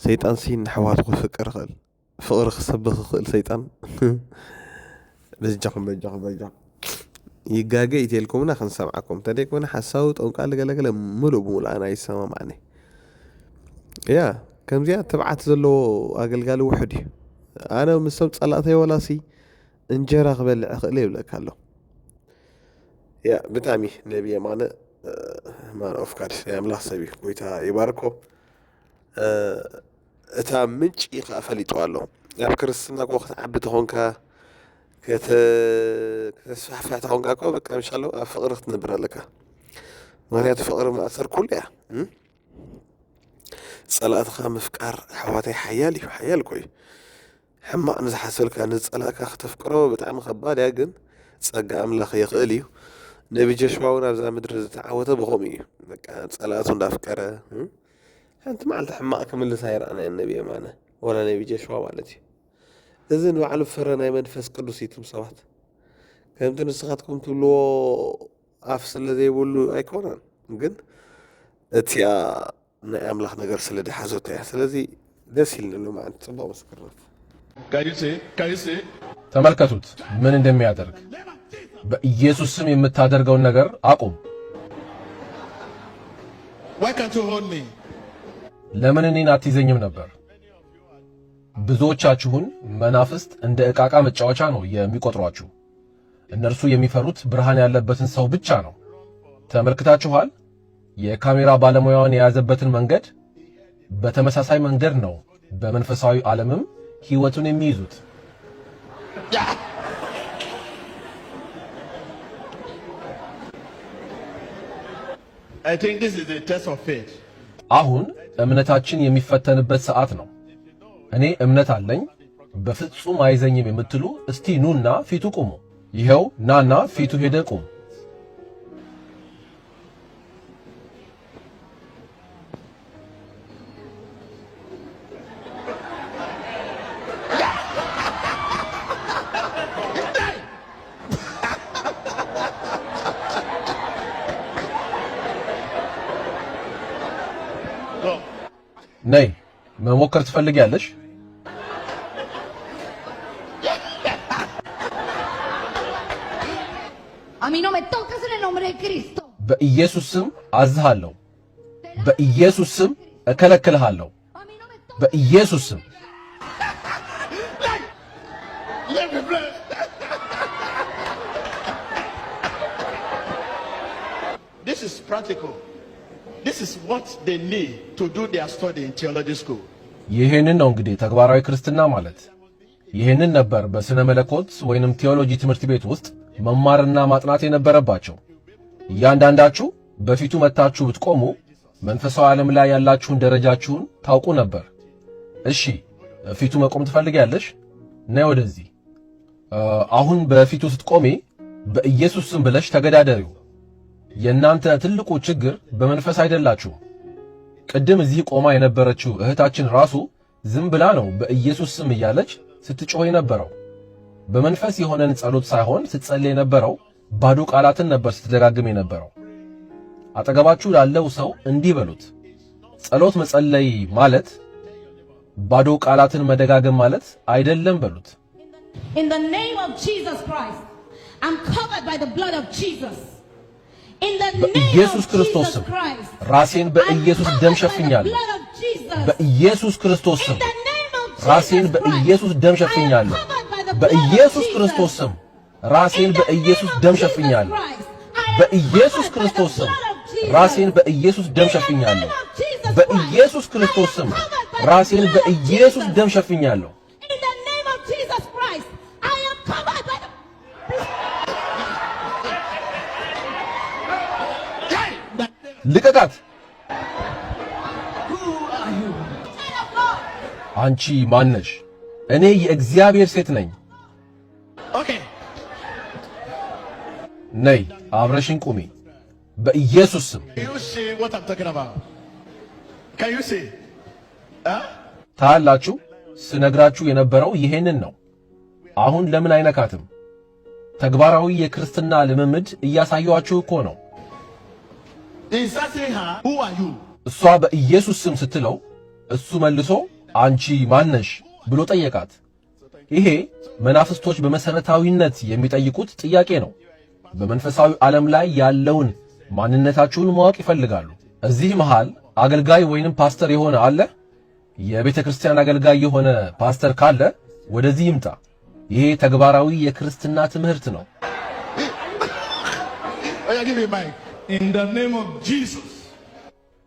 ሰይጣን ሲ ንኣሕዋቱ ክፍቅር ይኽእል ፍቕሪ ክሰብኽ ይኽእል ሰይጣን በጃኹም ይጋገ ኢትልኩምና ክንሰምዓኩም ተደይኮነ ሓሳቡ ጠንቃሊ ገለገለ ሙሉእ ብሙሉእ ኣነ ይሰማማዕኒ ያ ከምዚኣ ትብዓት ዘለዎ ኣገልጋሊ ውሕድ እዩ ኣነ ምሰብ ጸላእተይ ወላሲ እንጀራ ክበልዕ ክእል ይብለካ ኣሎ ያ ብጣዕሚ ነብየ ማነ ማን ኦፍ ጋድ የኣምላኽ ሰብ እዩ ጎይታ ይባርኮ እታ ምንጭ ኢኻ ፈሊጥዋ ኣሎ ኣብ ክርስትና ኮ ክትዓቢ ተኾንካ ከተስፋሕፍሕ ተኾንካ ኮ በቃ እንሻሎ ኣብ ፍቕሪ ክትነብር ኣለካ ምክንያቱ ፍቕሪ ማእሰር ኩሉ እያ ጸላእትኻ ምፍቃር ኣሕዋተይ ሓያል እዩ ሓያል ኮ እዩ ሕማቕ ንዝሓሰብልካ ንዝጸላእካ ክተፍቅሮ ብጣዕሚ ከባድ እያ ግን ጸጋ ኣምላኽ የኽእል እዩ ነቢ ጆሽዋ እውን ኣብዛ ምድሪ ዝተዓወተ ብኸምኡ እዩ በቃ ጸላእቱ እንዳፍቀረ ሓንቲ መዓልቲ ሕማቕ ክምልስ ኣይረኣና ነቢ የማነ ወላ ነቢ ጆሽዋ ማለት እዩ እዚ ንባዕሉ ፍረ ናይ መንፈስ ቅዱስ እዩትም ሰባት ከምቲ ንስኻትኩም ትብልዎ ኣፍ ስለ ዘይብሉ ኣይኮነን ግን እቲኣ ናይ ኣምላኽ ነገር ስለ ድሓዘቶ እያ ስለዚ ደስ ይልንሉ ማለት ጽቡቕ ምስክርነት ተመልከቱት ምን እንደሚያደርግ በኢየሱስ ስም የምታደርገውን ነገር አቁም ለምን እኔን አትይዘኝም ነበር ብዙዎቻችሁን መናፍስት እንደ ዕቃቃ መጫወቻ ነው የሚቆጥሯችሁ እነርሱ የሚፈሩት ብርሃን ያለበትን ሰው ብቻ ነው ተመልክታችኋል የካሜራ ባለሙያውን የያዘበትን መንገድ በተመሳሳይ መንገድ ነው በመንፈሳዊ ዓለምም ህይወቱን የሚይዙት I think this is the test of faith. አሁን እምነታችን የሚፈተንበት ሰዓት ነው እኔ እምነት አለኝ በፍጹም አይዘኝም የምትሉ እስቲ ኑና ፊቱ ቁሙ ይሄው ናና ፊቱ ሄደ ቁም ነይ መሞከር ትፈልጊያለሽ A mí no me tocas en el nombre de Cristo. በኢየሱስ ስም አዝሃለሁ በኢየሱስ ስም እከለክልሃለሁ በኢየሱስ ስም This is practical. This is what they need to do their study in theology school. ይሄንን ነው እንግዲህ ተግባራዊ ክርስትና ማለት ይሄንን ነበር በስነ መለኮት ወይንም ቴዎሎጂ ትምህርት ቤት ውስጥ መማርና ማጥናት የነበረባቸው እያንዳንዳችሁ በፊቱ መታችሁ ብትቆሙ መንፈሳዊ ዓለም ላይ ያላችሁን ደረጃችሁን ታውቁ ነበር እሺ ፊቱ መቆም ትፈልጊያለሽ ነይ ወደዚህ አሁን በፊቱ ስትቆሚ በኢየሱስ ስም ብለሽ ተገዳደሪው የናንተ ትልቁ ችግር በመንፈስ አይደላችሁ ቅድም እዚህ ቆማ የነበረችው እህታችን ራሱ ዝም ብላ ነው በኢየሱስ ስም እያለች ስትጮህ የነበረው በመንፈስ የሆነን ጸሎት ሳይሆን ስትጸልይ የነበረው ባዶ ቃላትን ነበር ስትደጋግም የነበረው አጠገባችሁ ላለው ሰው እንዲህ በሉት ጸሎት መጸለይ ማለት ባዶ ቃላትን መደጋገም ማለት አይደለም በሉት In the name of Jesus Christ, I'm covered by the blood of Jesus. In the name of Jesus Christ, ራሴን በኢየሱስ ደም ሸፍኛለሁ በኢየሱስ ክርስቶስ ስም ራሴን በኢየሱስ ደም ሸፍኛለሁ በኢየሱስ ክርስቶስ ስም ራሴን በኢየሱስ ደም ሸፍኛለሁ በኢየሱስ ክርስቶስ ስም ራሴን በኢየሱስ ደም ሸፍኛለሁ በኢየሱስ ክርስቶስ ስም ራሴን በኢየሱስ ደም ሸፍኛለሁ In the name of Jesus Christ, I am covered by the ልቀቃት አንቺ ማነሽ እኔ የእግዚአብሔር ሴት ነኝ Okay. ነይ አብረሽኝ ቁሚ በኢየሱስ ስም Can you see what I'm talking about? Can you see? Huh? ታላችሁ ስነግራችሁ የነበረው ይሄንን ነው አሁን ለምን አይነካትም ተግባራዊ የክርስትና ልምምድ እያሳያችሁ እኮ ነው። እሷ በኢየሱስ ስም ስትለው እሱ መልሶ አንቺ ማነሽ ብሎ ጠየቃት። ይሄ መናፍስቶች በመሰረታዊነት የሚጠይቁት ጥያቄ ነው። በመንፈሳዊ ዓለም ላይ ያለውን ማንነታችሁን ማወቅ ይፈልጋሉ። እዚህ መሃል አገልጋይ ወይንም ፓስተር የሆነ አለ? የቤተ ክርስቲያን አገልጋይ የሆነ ፓስተር ካለ ወደዚህ ይምጣ። ይሄ ተግባራዊ የክርስትና ትምህርት ነው።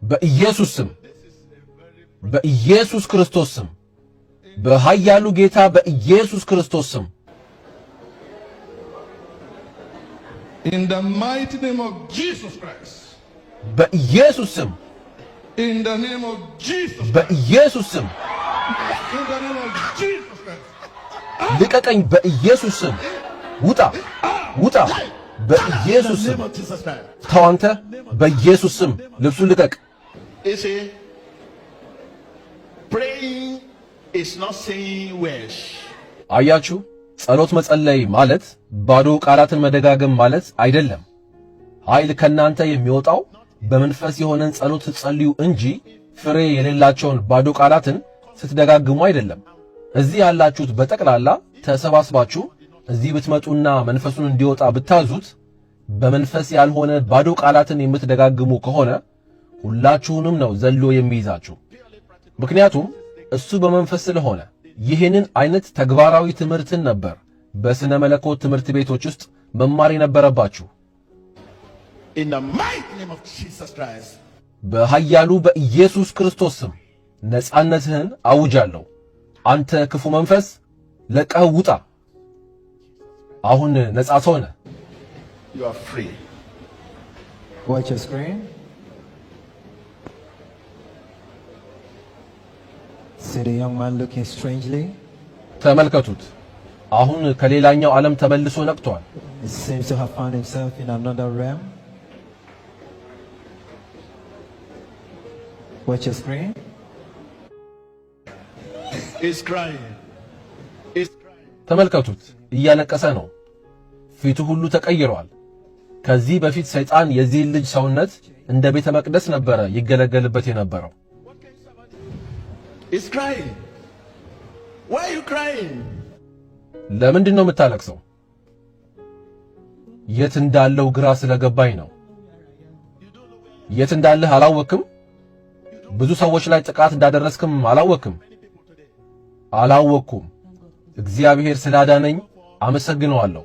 በኢየሱስ ስም፣ በኢየሱስ ክርስቶስ ስም፣ በኃያሉ ጌታ በኢየሱስ ክርስቶስ ስም In the mighty name of Jesus Christ. በኢየሱስ ስም In the name of Jesus. በኢየሱስ ስም In the name of Jesus Christ. ልቀቀኝ በኢየሱስ ስም ውጣ ውጣ በኢየሱስ ስም ተው አንተ በኢየሱስ ስም ልብሱን ልቀቅ። You see, praying is not saying words. አያችሁ ጸሎት መጸለይ ማለት ባዶ ቃላትን መደጋገም ማለት አይደለም። ኃይል ከናንተ የሚወጣው በመንፈስ የሆነን ጸሎት ስትጸልዩ እንጂ ፍሬ የሌላቸውን ባዶ ቃላትን ስትደጋግሙ አይደለም። እዚህ ያላችሁት በጠቅላላ ተሰባስባችሁ እዚህ ብትመጡና መንፈሱን እንዲወጣ ብታዙት በመንፈስ ያልሆነ ባዶ ቃላትን የምትደጋግሙ ከሆነ ሁላችሁንም ነው ዘሎ የሚይዛችሁ። ምክንያቱም እሱ በመንፈስ ስለሆነ። ይህንን አይነት ተግባራዊ ትምህርትን ነበር በስነ መለኮት ትምህርት ቤቶች ውስጥ መማር የነበረባችሁ። In the mighty name of Jesus Christ. በኃያሉ በኢየሱስ ክርስቶስ ስም ነፃነትህን አውጃለሁ። አንተ ክፉ መንፈስ ለቀህ ውጣ። አሁን ነፃ ሆነ። You are free. Watch your screen. See the young man looking strangely. ተመልከቱት። አሁን ከሌላኛው ዓለም ተመልሶ ነቅቷል። He seems to have found himself in another realm. Watch your screen. He's crying. ተመልከቱት። እያለቀሰ ነው። ፊቱ ሁሉ ተቀይሯል። ከዚህ በፊት ሰይጣን የዚህ ልጅ ሰውነት እንደ ቤተ መቅደስ ነበረ ይገለገልበት የነበረው። He's crying. Why are you crying? ለምንድን ነው የምታለቅሰው? የት እንዳለው ግራ ስለገባኝ ነው። የት እንዳለህ አላወቅም? ብዙ ሰዎች ላይ ጥቃት እንዳደረስክም አላወቅም? አላወቅኩም። እግዚአብሔር ስላዳነኝ አመሰግነዋለሁ።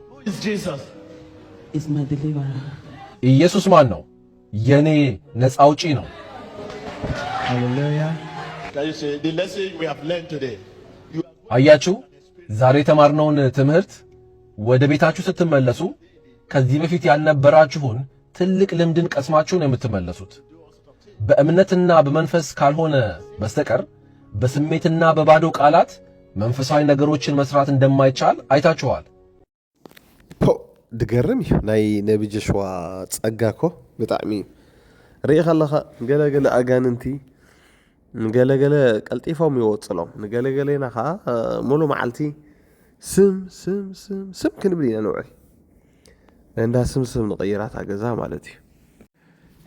ኢየሱስ ማን ነው? የኔ ነፃ አውጪ ነው። Hallelujah. Can you say the lesson we have learned today? አያችሁ ዛሬ የተማርነውን ትምህርት ወደ ቤታችሁ ስትመለሱ ከዚህ በፊት ያልነበራችሁን ትልቅ ልምድን ቀስማችሁ ነው የምትመለሱት። በእምነትና በመንፈስ ካልሆነ በስተቀር በስሜትና በባዶ ቃላት መንፈሳዊ ነገሮችን መስራት እንደማይቻል አይታችኋል። ድገርም ናይ ነቢ ጆሹዋ ጸጋኮ ብጣዕሚ ርኢኻ ኣለኻ ገለገለ ኣጋንንቲ ገለገለ ቀልጢፎም ይወፅሎም ንገለገለና ከዓ ሙሉ መዓልቲ ስም ክንብል ኢና ንውዕል እንዳ ስም ንቕይራታ ገዛ ማለት እዩ።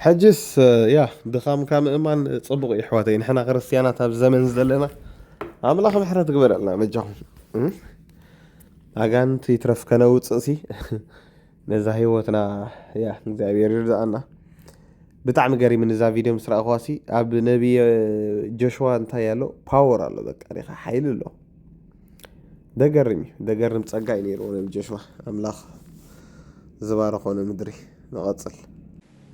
ሕጅስ ያ ድኻምካ ምእማን ጽቡቕ እዩ ኣሕዋተይ። ንሕና ክርስትያናት ኣብ ዘመን ዘለና ኣምላኽ ምሕረት ግበረልና መጃኹም ኣጋንንቲ ይትረፍ ከነውፅእ ሲ ነዛ ህይወትና ያ እግዚኣብሔር ይርዳእና። ብጣዕሚ ገሪም ንዛ ቪድዮ ምስ ረኣኽዋሲ ኣብ ነቢይ ጆሹዋ እንታይ ያሎ ፓወር ኣሎ በቃ ሪኻ ሓይሊ ኣሎ። ደገርም እዩ ደገርም ጸጋ እዩ ነይርዎ ነቢ ጆሹዋ። ኣምላኽ ዝባረኾነ ምድሪ ንቐጽል።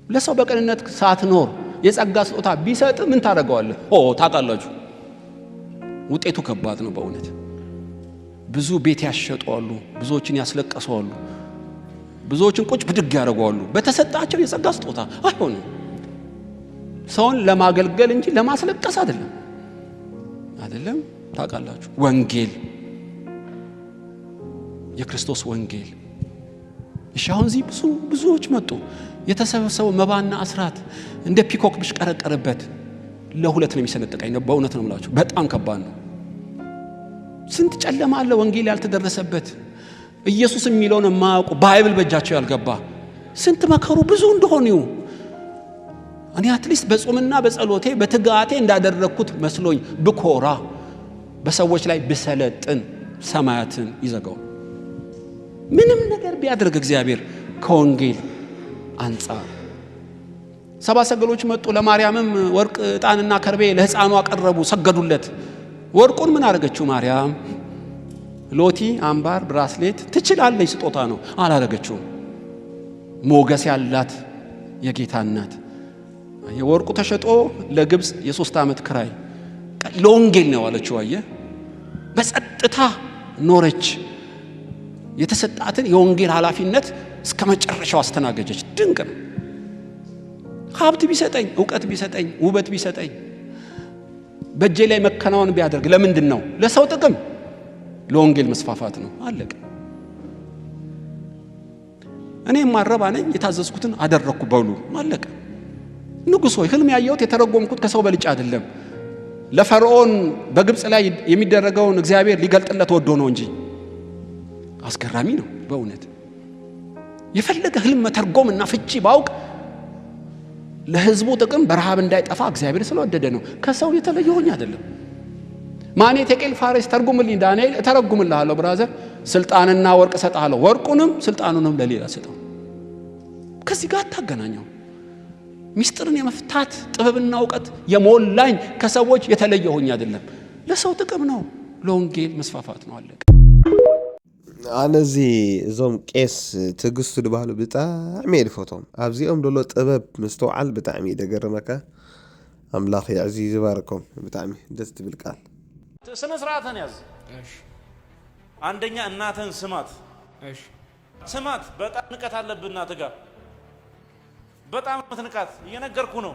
ለሰው በቅንነት ሳትኖር የጸጋ ስጦታ ቢሰጥ ምን ታደርገዋለህ? ታውቃላችሁ ውጤቱ ከባድ ነው በእውነት። ብዙ ቤት ያሸጠዋሉ፣ ብዙዎችን ያስለቀሰዋሉ፣ ብዙዎችን ቁጭ ብድግ ያደርገዋሉ በተሰጣቸው የጸጋ ስጦታ። አይሆንም። ሰውን ለማገልገል እንጂ ለማስለቀስ አይደለም። ታውቃላችሁ ወንጌል የክርስቶስ ወንጌል። እሺ አሁን እዚህ ብዙዎች መጡ። የተሰበሰበው መባና አስራት እንደ ፒኮክ ብሽቀረቀረበት ለሁለት ነው የሚሰነጥቀኝ ነው። በእውነት ነው የምላችሁ በጣም ከባድ ነው። ስንት ጨለማ አለ ወንጌል ያልተደረሰበት። ኢየሱስ የሚለውን የማያውቁ ባይብል በእጃቸው ያልገባ ስንት መከሩ ብዙ እንደሆኑ እኔ አትሊስት በጾምና በጸሎቴ በትጋቴ እንዳደረኩት መስሎኝ ብኮራ በሰዎች ላይ ብሰለጥን ሰማያትን ይዘጋው። ምንም ነገር ቢያደርግ እግዚአብሔር ከወንጌል አንጻር ሰባ ሰገሎች መጡ። ለማርያምም ወርቅ ዕጣንና ከርቤ ለሕፃኑ አቀረቡ፣ ሰገዱለት። ወርቁን ምን አደረገችው ማርያም? ሎቲ፣ አምባር፣ ብራስሌት ትችላለች፣ ስጦታ ነው። አላደረገችው። ሞገስ ያላት የጌታ እናት የወርቁ ተሸጦ ለግብጽ የ3 ዓመት ክራይ ለወንጌል ነው አለችው። አየ በጸጥታ ኖረች። የተሰጣትን የወንጌል ኃላፊነት እስከ መጨረሻው አስተናገጀች። ድንቅ ነው። ሀብት ቢሰጠኝ፣ ዕውቀት ቢሰጠኝ፣ ውበት ቢሰጠኝ፣ በእጄ ላይ መከናወን ቢያደርግ ለምንድን ነው? ለሰው ጥቅም፣ ለወንጌል መስፋፋት ነው። አለቀ። እኔ ማረባ ነኝ፣ የታዘዝኩትን አደረኩ በሉ። አለቀ። ንጉሥ ሆይ ህልም ያየሁት የተረጎምኩት ከሰው በልጭ አይደለም። ለፈርዖን በግብጽ ላይ የሚደረገውን እግዚአብሔር ሊገልጥለት ወዶ ነው እንጂ። አስገራሚ ነው በእውነት። የፈለገ ህልም መተርጎምና ፍቺ ባውቅ ለህዝቡ ጥቅም በረሃብ እንዳይጠፋ እግዚአብሔር ስለወደደ ነው። ከሰው የተለየ ሆኜ አይደለም። ማኔ ቴቄል ፋሬስ ተርጉምልኝ ዳንኤል እተረጉምልሃለሁ ብራዘር። ስልጣንና ወርቅ ሰጣለሁ፣ ወርቁንም ስልጣኑንም ለሌላ ሰጠው። ከዚህ ጋር ታገናኘው። ሚስጥርን የመፍታት ጥበብና ዕውቀት የሞላኝ ከሰዎች የተለየ ሆኜ አይደለም። ለሰው ጥቅም ነው፣ ለወንጌል መስፋፋት ነው። አለቀ። ኣነዚ እዞም ቄስ ትዕግስቱ ዝበሃሉ ብጣዕሚ እየ ዝፈትዎም። ኣብዚኦም ደሎ ጥበብ ምስተውዓል ብጣዕሚ እዩ ደገረመካ። ኣምላኽ ያዕዚ ዝባርኮም። ብጣዕሚ ደስ ትብል ቃል። ስነ ስርዓትን ያዝ። አንደኛ እናትህን ስማት። ስማት። በጣም ንቀት አለብህ እናትህ ጋር። በጣም ምትንቃት እየነገርኩ ነው።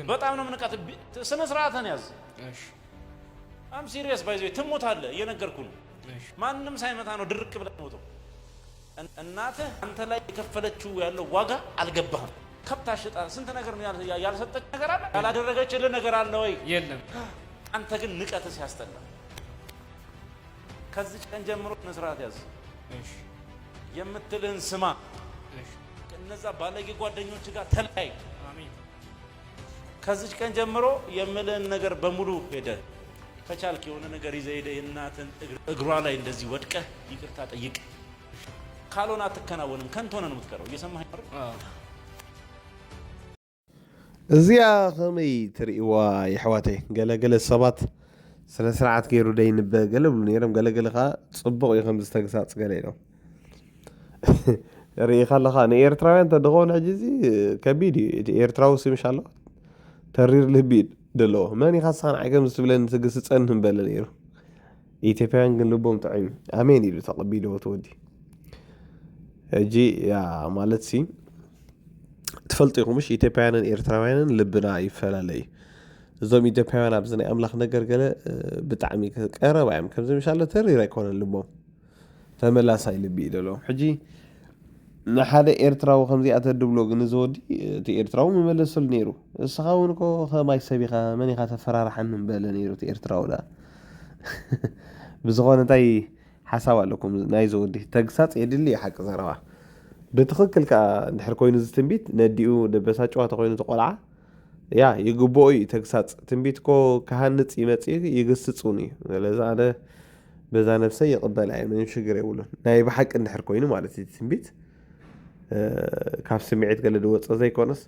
በጣም ነው ምንቃት። ስነ ስርዓትን ያዝ። አም ሲሪየስ ባይዘ ትሞታለህ። እየነገርኩ ነው። ማንም ሳይመታ ነው ድርቅ ብለህ ሞቶ። እናትህ አንተ ላይ የከፈለችው ያለው ዋጋ አልገባህም። ከብታ ሽጣ ስንት ነገር ነው ያልሰጠች ነገር አለ? ያላደረገችልህ ነገር አለ ወይ? የለም። አንተ ግን ንቀት ሲያስጠላ ከዚህ ቀን ጀምሮ መስራት ያዝ። የምትልህን ስማ። እነዛ ባለጌ ጓደኞች ጋር ተለያይ። አሜን። ከዚህ ቀን ጀምሮ የምልህን ነገር በሙሉ ሄደ ከቻልክ የሆነ ነገር ይዘህ ሄደህ የእናትን እግሯ ላይ እንደዚህ ወድቀህ ይቅርታ ጠይቅ። ካልሆነ አትከናወንም። ከንቱ ሆነህ ነው የምትቀረው። እየሰማኸኝ ነው? እዚያ ከመይ ትርእይዋ የሕዋተይ ገለገለ ሰባት ስነ ስርዓት ገይሩ ደይንበ ገለ ብሉ ነይሮም። ገለገለ ከዓ ፅቡቕ እዩ ከም ዝተግሳፅ ገለ ኢሎም ርኢኻ ኣለኻ። ንኤርትራውያን ተድኾን ሕጂ እዚ ከቢድ እዩ። እቲ ኤርትራዊ ስምሻ ኣሎ ተሪር ልቢ ደለዎ መን ኢኻ ስኻ ንዓይ ከም ዝትብለኒ ትግስፀን ንበለ ነይሩ። ኢትዮጵያውያን ግን ልቦም ጥዑም ኣሜን ኢሉ ተቐቢልዎ ትወዲ ሕጂ ያ ማለት ሲ ትፈልጡ ኢኹምሽ ኢትዮጵያውያንን ኤርትራውያንን ልብና ይፈላለዩ። እዞም ኢትዮጵያውያን ኣብዚ ናይ ኣምላኽ ነገር ገለ ብጣዕሚ ቀረባ እዮም። ከምዚ ምሻሎ ተሪር ኣይኮነን ልቦም ተመላሳይ ልቢ እዩ ደለዎም። ሕጂ ንሓደ ኤርትራዊ ከምዚኣ ተድብሎ ግን ዝወዲ እቲ ኤርትራዊ መመለሰሉ ነይሩ። እስኻ እውን ኮ ከማይ ሰቢኻ መን ኢኻ ተፈራርሐን ንበለ ነይሩ እቲ ኤርትራዊ ዳ ብዝኾነ እንታይ ሓሳብ ኣለኩም ናይ ዝወዲ ተግሳፅ የድሊ ሓቂ ዘረባ ብትኽክል ከዓ እንድሕር ኮይኑ እዚ ትንቢት ነዲኡ ደበሳ ጨዋታ ኮይኑ ተቆልዓ ያ ይግብኦ እዩ ተግሳፅ። ትንቢት ኮ ካሃንፅ ይመፅ ይግስፅ እውን እዩ። ስለዚ ኣነ በዛ ነፍሰይ ይቕበል እየ፣ ምንም ሽግር የብሉን። ናይ ብሓቂ እንድሕር ኮይኑ ማለት እዩ ትንቢት ካብ ስምዒት ገለ ድወፀ ዘይኮነስ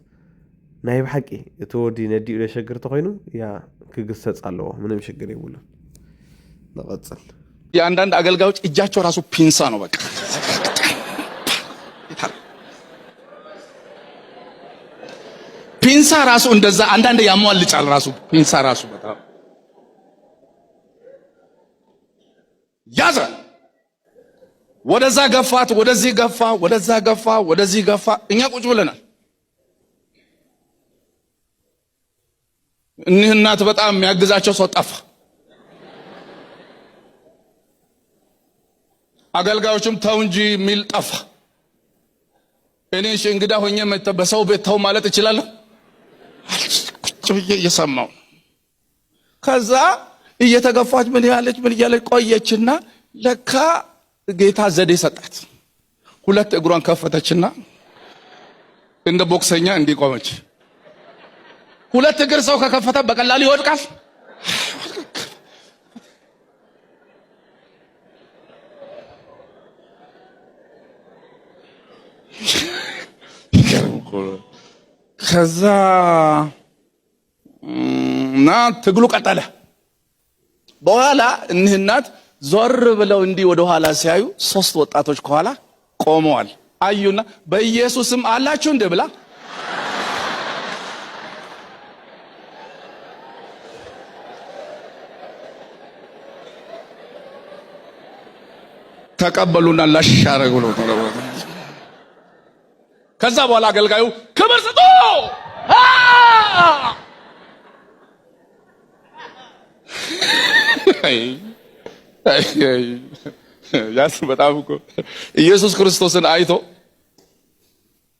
ናይ ብሓቂ እቲ ወዲ ነዲኡ ለሸግር ተኮይኑ ያ ክግሰፅ ኣለዎ፣ ምንም ሽግር የብሉን። ንቐፅል። የአንዳንድ አገልጋዮች እጃቸው ራሱ ፒንሳ ነው። በቃ ፒንሳ ራሱ እንደዛ አንዳንድ ያሟልጫል ራሱ ፒንሳ ራሱ በጣም ያዘ። ወደዛ ገፋት፣ ወደዚህ ገፋ፣ ወደዛ ገፋ፣ ወደዚህ ገፋ። እኛ ቁጭ ብለናል። እኒህ እናት በጣም የሚያግዛቸው ሰው ጠፋ። አገልጋዮችም ተው እንጂ የሚል ጠፋ። እኔ እሺ እንግዳ ሆኜ በሰው ቤት ተው ማለት እችላለሁ? ቁጭ ብዬ እየሰማሁ ከዛ እየተገፋች ምን ያለች ቆየችና ለካ ጌታ ዘዴ ሰጣት። ሁለት እግሯን ከፈተችና እንደ ቦክሰኛ እንዲቆመች። ሁለት እግር ሰው ከከፈተ በቀላሉ ይወድቃል? ከዛ እና ትግሉ ቀጠለ። በኋላ እኒህ እናት ዞር ብለው እንዲህ ወደ ኋላ ሲያዩ 3 ወጣቶች ከኋላ ቆመዋል። አዩና በኢየሱስም አላችሁ እንደ ብላ ተቀበሉና ላሻረጉ ነው። ከዛ በኋላ አገልጋዩ ክብር ስጡ ያስ በጣም እኮ ኢየሱስ ክርስቶስን አይቶ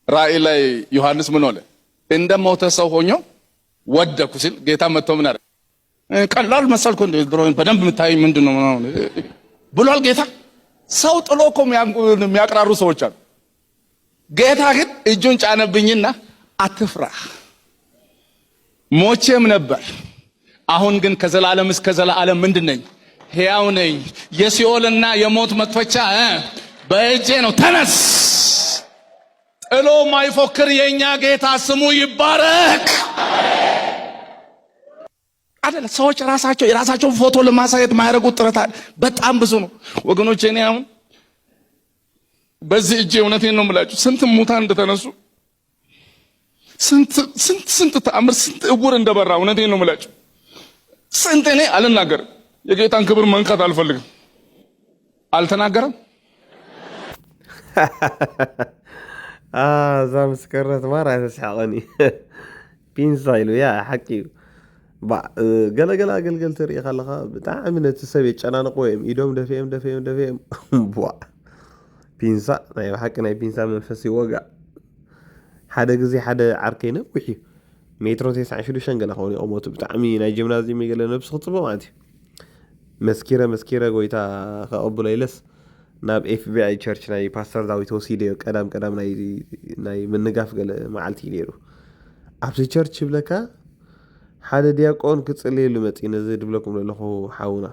ራእይ ላይ ዮሐንስ ምን ሆነ? እንደሞተ ሰው ሆኞ ወደኩ ሲል ጌታ መጥቶ ምን አለ? ቀላል መሰልኩ እንደ ድሮን በደንብ የምታይ ምንድነው ብሏል ጌታ። ሰው ጥሎ እኮ የሚያቀራሩ ሰዎች አሉ። ጌታ ግን እጁን ጫነብኝና አትፍራ፣ ሞቼም ነበር፣ አሁን ግን ከዘላለም እስከ ዘላለም ምንድነኝ? ሕያው ነኝ። የሲኦልና የሞት መክፈቻ በእጄ ነው። ተነስ። ጥሎ ማይፎክር የኛ ጌታ ስሙ ይባረክ። አይደል? ሰዎች የራሳቸውን ፎቶ ለማሳየት ማያደርጉት ጥረት በጣም ብዙ ነው ወገኖቼ። እኔ አሁን በዚህ እጄ እውነቴን ነው የምላችሁ ስንት ሙታን እንደተነሱ ስንት ተአምር ስንት እውር እንደበራ እውነቴን ነው የምላችሁ ስንት። እኔ አልናገርም፣ የጌታን ክብር መንካት አልፈልግም። አልተናገረም እዛ ምስክርነት ማር አይተስሐቀኒ ፒንሳ ኢሉ ያ ሓቂ ገለገላ አገልገል ትርኢ ከለኻ ብጣዕሚ ነቲ ሰብ የጨናንቆ እዮም ኢዶም ደፊኦም ቡዋ ፒንሳ ናይ ሓቂ ናይ ፒንሳ መንፈስ ይወጋእ። ሓደ ግዜ ሓደ ዓርከይ ነዊሕ እዩ ሜትሮ 96 ገለ ኸውን ይቐመቱ ብጣዕሚ ናይ ጂምናዚየም የገለ ነብሲ ክፅቦ ማለት እዩ። መስኪረ ጎይታ ከቐብሎ ኢለስ ናብ ኤፍቢአይ ቸርች ናይ ፓስተር ዳዊት ወሲደ ቀዳም ናይ ምንጋፍ ገለ መዓልቲ ነይሩ። ኣብዚ ቸርች ይብለካ ሓደ ዲያቆን ክፅልየሉ መፂ ነዚ ድብለኩም ዘለኹ ሓውና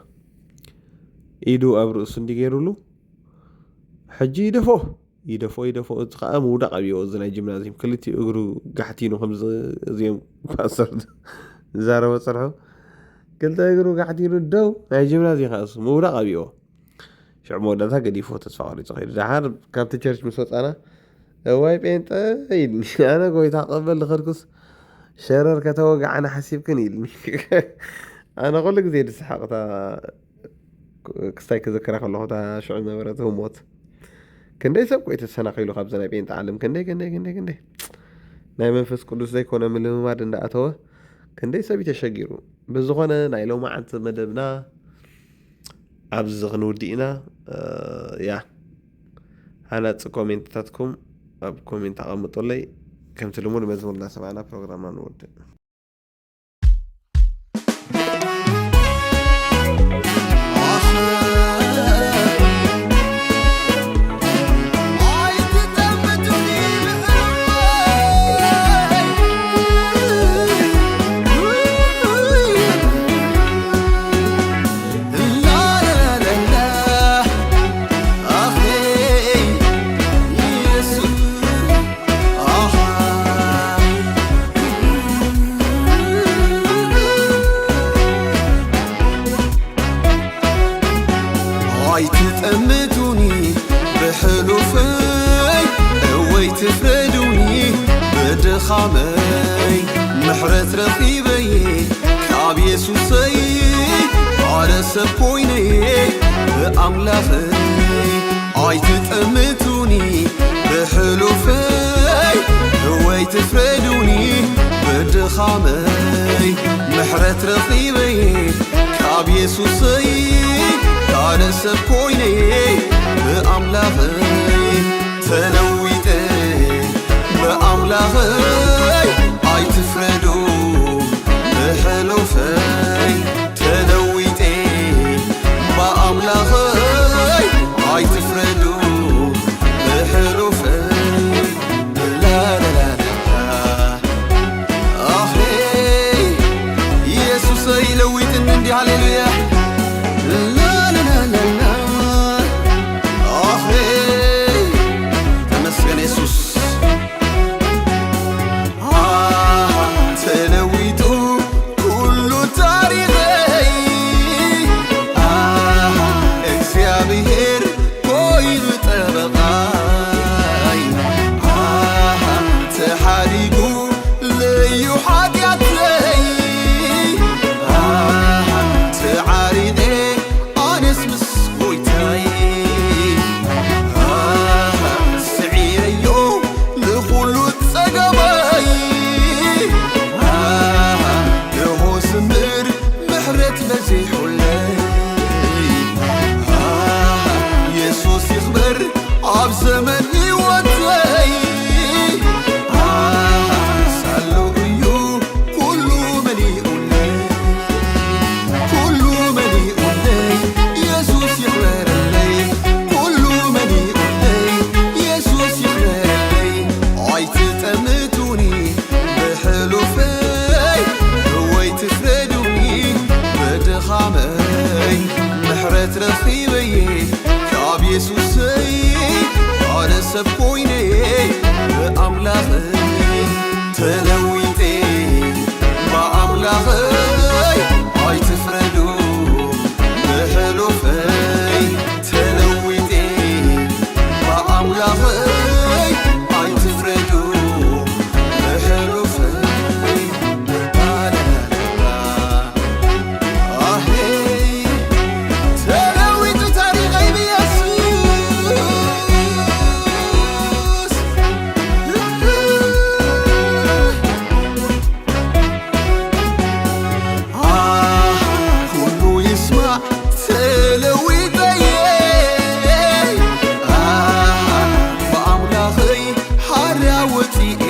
ኢዱ ኣብ ርእሱ እንዲ ገይሩሉ ሕጂ ይደፎ እዚ ከዓ ምውዳቕ ኣብዮ እዚ ናይ ጂምናዚየም ክልቲኡ እግሩ ጋሕቲኑ ከምዚኦም ፓስተር ዛረበ ፀርሖ ክልተ እግሩ ጋሕቲኑ ደው ናይ ጂምናዚየም ከዓ እሱ ምውዳቕ ኣብዮ ሽዑ መወዳእታ ገዲፎ ተስፋ ቆሪፁ ኸይዱ ድሓር ካብቲ ቸርች ምስ ወፃና እዋይ ጴንጠ ኢልኒ ኣነ ጎይታ ቀበል ዝኽርክስ ሸረር ከተወጋዓና ሓሲብክን ኢልኒ ኣነ ኩሉ ግዜ ድስሓቕታ ክስታይ ክዝክራ ከለኹታ ሽዑ ነበረት ህሞት ክንደይ ሰብ ቆይ ተሰናኺሉ ካብዚ ናይ ጴንጣ ዓለም ክንደይ ናይ መንፈስ ቅዱስ ዘይኮነ ምልምማድ እንዳኣተወ ክንደይ ሰብ ተሸጊሩ ብዝኾነ ናይ ሎማዓንቲ መደብና ኣብዚ ክንውዲእ ኢና። ያ ሃናፅ ኮሜንትታትኩም ኣብ ኮሜንት ኣቐምጡለይ። ከምቲ ልሙድ መዝሙር እናሰማዕና ፕሮግራምና ንወድእ። خامي محرت رخيبي كاب يسوسي على سبويني بأملاخي عاي تتأمتوني بحلوفي هواي تفردوني بدخامي محرت رخيبي كاب يسوسي على سبويني بأملاخي تلويتي بأملاخي عاي تفردو بحلوفي تلويتي بأملاخي عاي تفردو ሰብ ኮይነ ብኣምላኸይ ተለዊጤ ብኣምላኸይ ኣይትፍረዱ ብሕሉፈይ ተለዊጤ ብኣምላኸይ ኣይትፍረዱ ብሕሉፈይ ተለዊጡ ታሪኸይ ብየሱስ ኩሉ ይስማዕ ተለዊጠየ ብኣምላኸይ ሓርያ ወፂኤ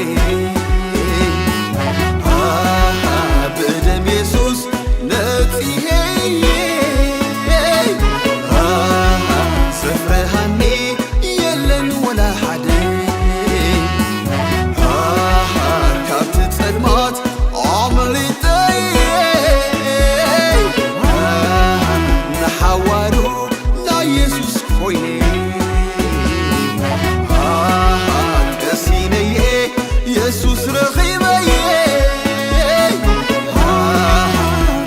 ብደም የሱስ ነፂሄ ዘፍረሃኒ የለን ወላ ሓደ ካብቲ ጸልማት ኣምሊጠየ ንሓዋሩ ናይ የሱስ ኮይነ ቀሲነየ የሱስ ረኺበየ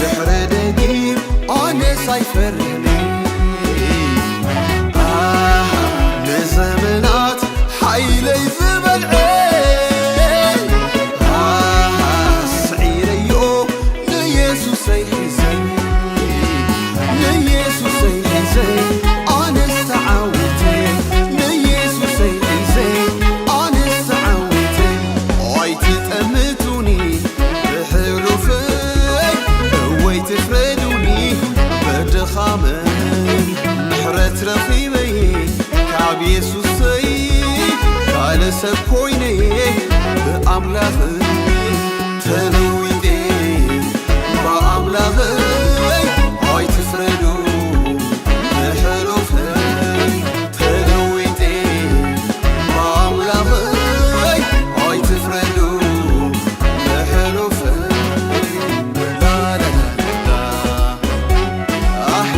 ድሕረ ደጊም ኣነ ሳይፈርኒ ንዘመናት ሓይለይ ዝበልዐ ስዒረዮ ንየሱሰይ ሒዘይ ንየሱሰይ ሒዘይ ኣነስ ተዓዊተ ንየሱሰይ ሒዘይ ኣነስ ተዓዊተ ኣይትጠምቱኒ ብሕሉፈይ እወይ ትፍረዱኒ በድኻመይ ምሕረት ረኺበየ ካብ የሱሰይ ካለ ሰብ ኮይነየ ብኣምላኸይ ተለዊጤ ብኣምላኸይ ኣይትፍረዱ ብሕሉፈይ ተለዊጤ ብኣምላኸይ ኣይትፍረዱ ብሕሉፈይ ላላላላ ኣሄ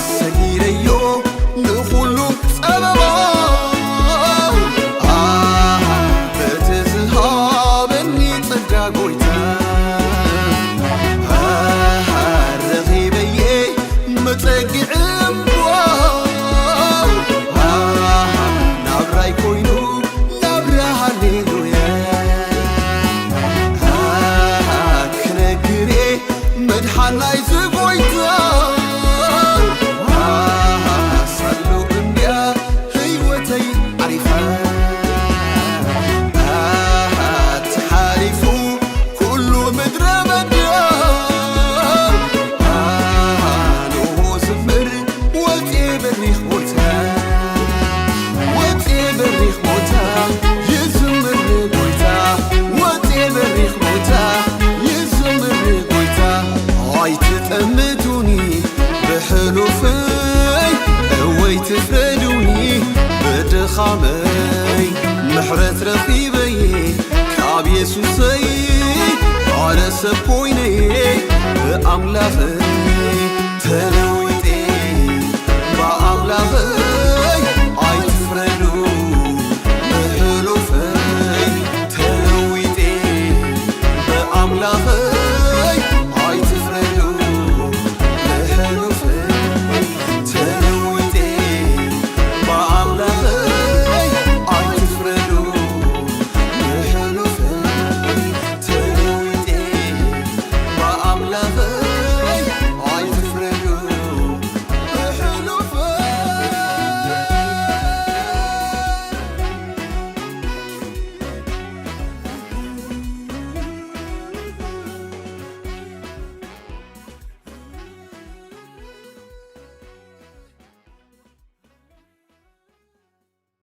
ሰጊረዮ ንኹሉ ጸበባ በቲ ዝሃበኒ ጸጋ ጐይታ ረኺበየ መጸጊዕ እምባ ናብራይ ኮይኑ ናብራ ሃሌሉያ ክነግሬ መድሓናይ ዝጐይታ ሳሉ እምድያ ህይወተይ ዓሪፋ ተሓሪፉ ኩሉ ምድረ በዳ ንሆ ዝምር ወፅየ በሪኽ ቦታ ወፅየ በሪኽ ቦታ ይዝምር ጎይታ ወፅየ በሪኽ ቦታ ይዝምር ጎይታ ኣይትጠምቱኒ ብሕሉፈይ እወይ ትፍረዱኒ ብድኻመይ ምሕረት ረኺበየ ካብ የሱሰይ ካለ ሰብ ኮይነየ ብኣምላኸይ ተለዊጤ ብኣምላኸይ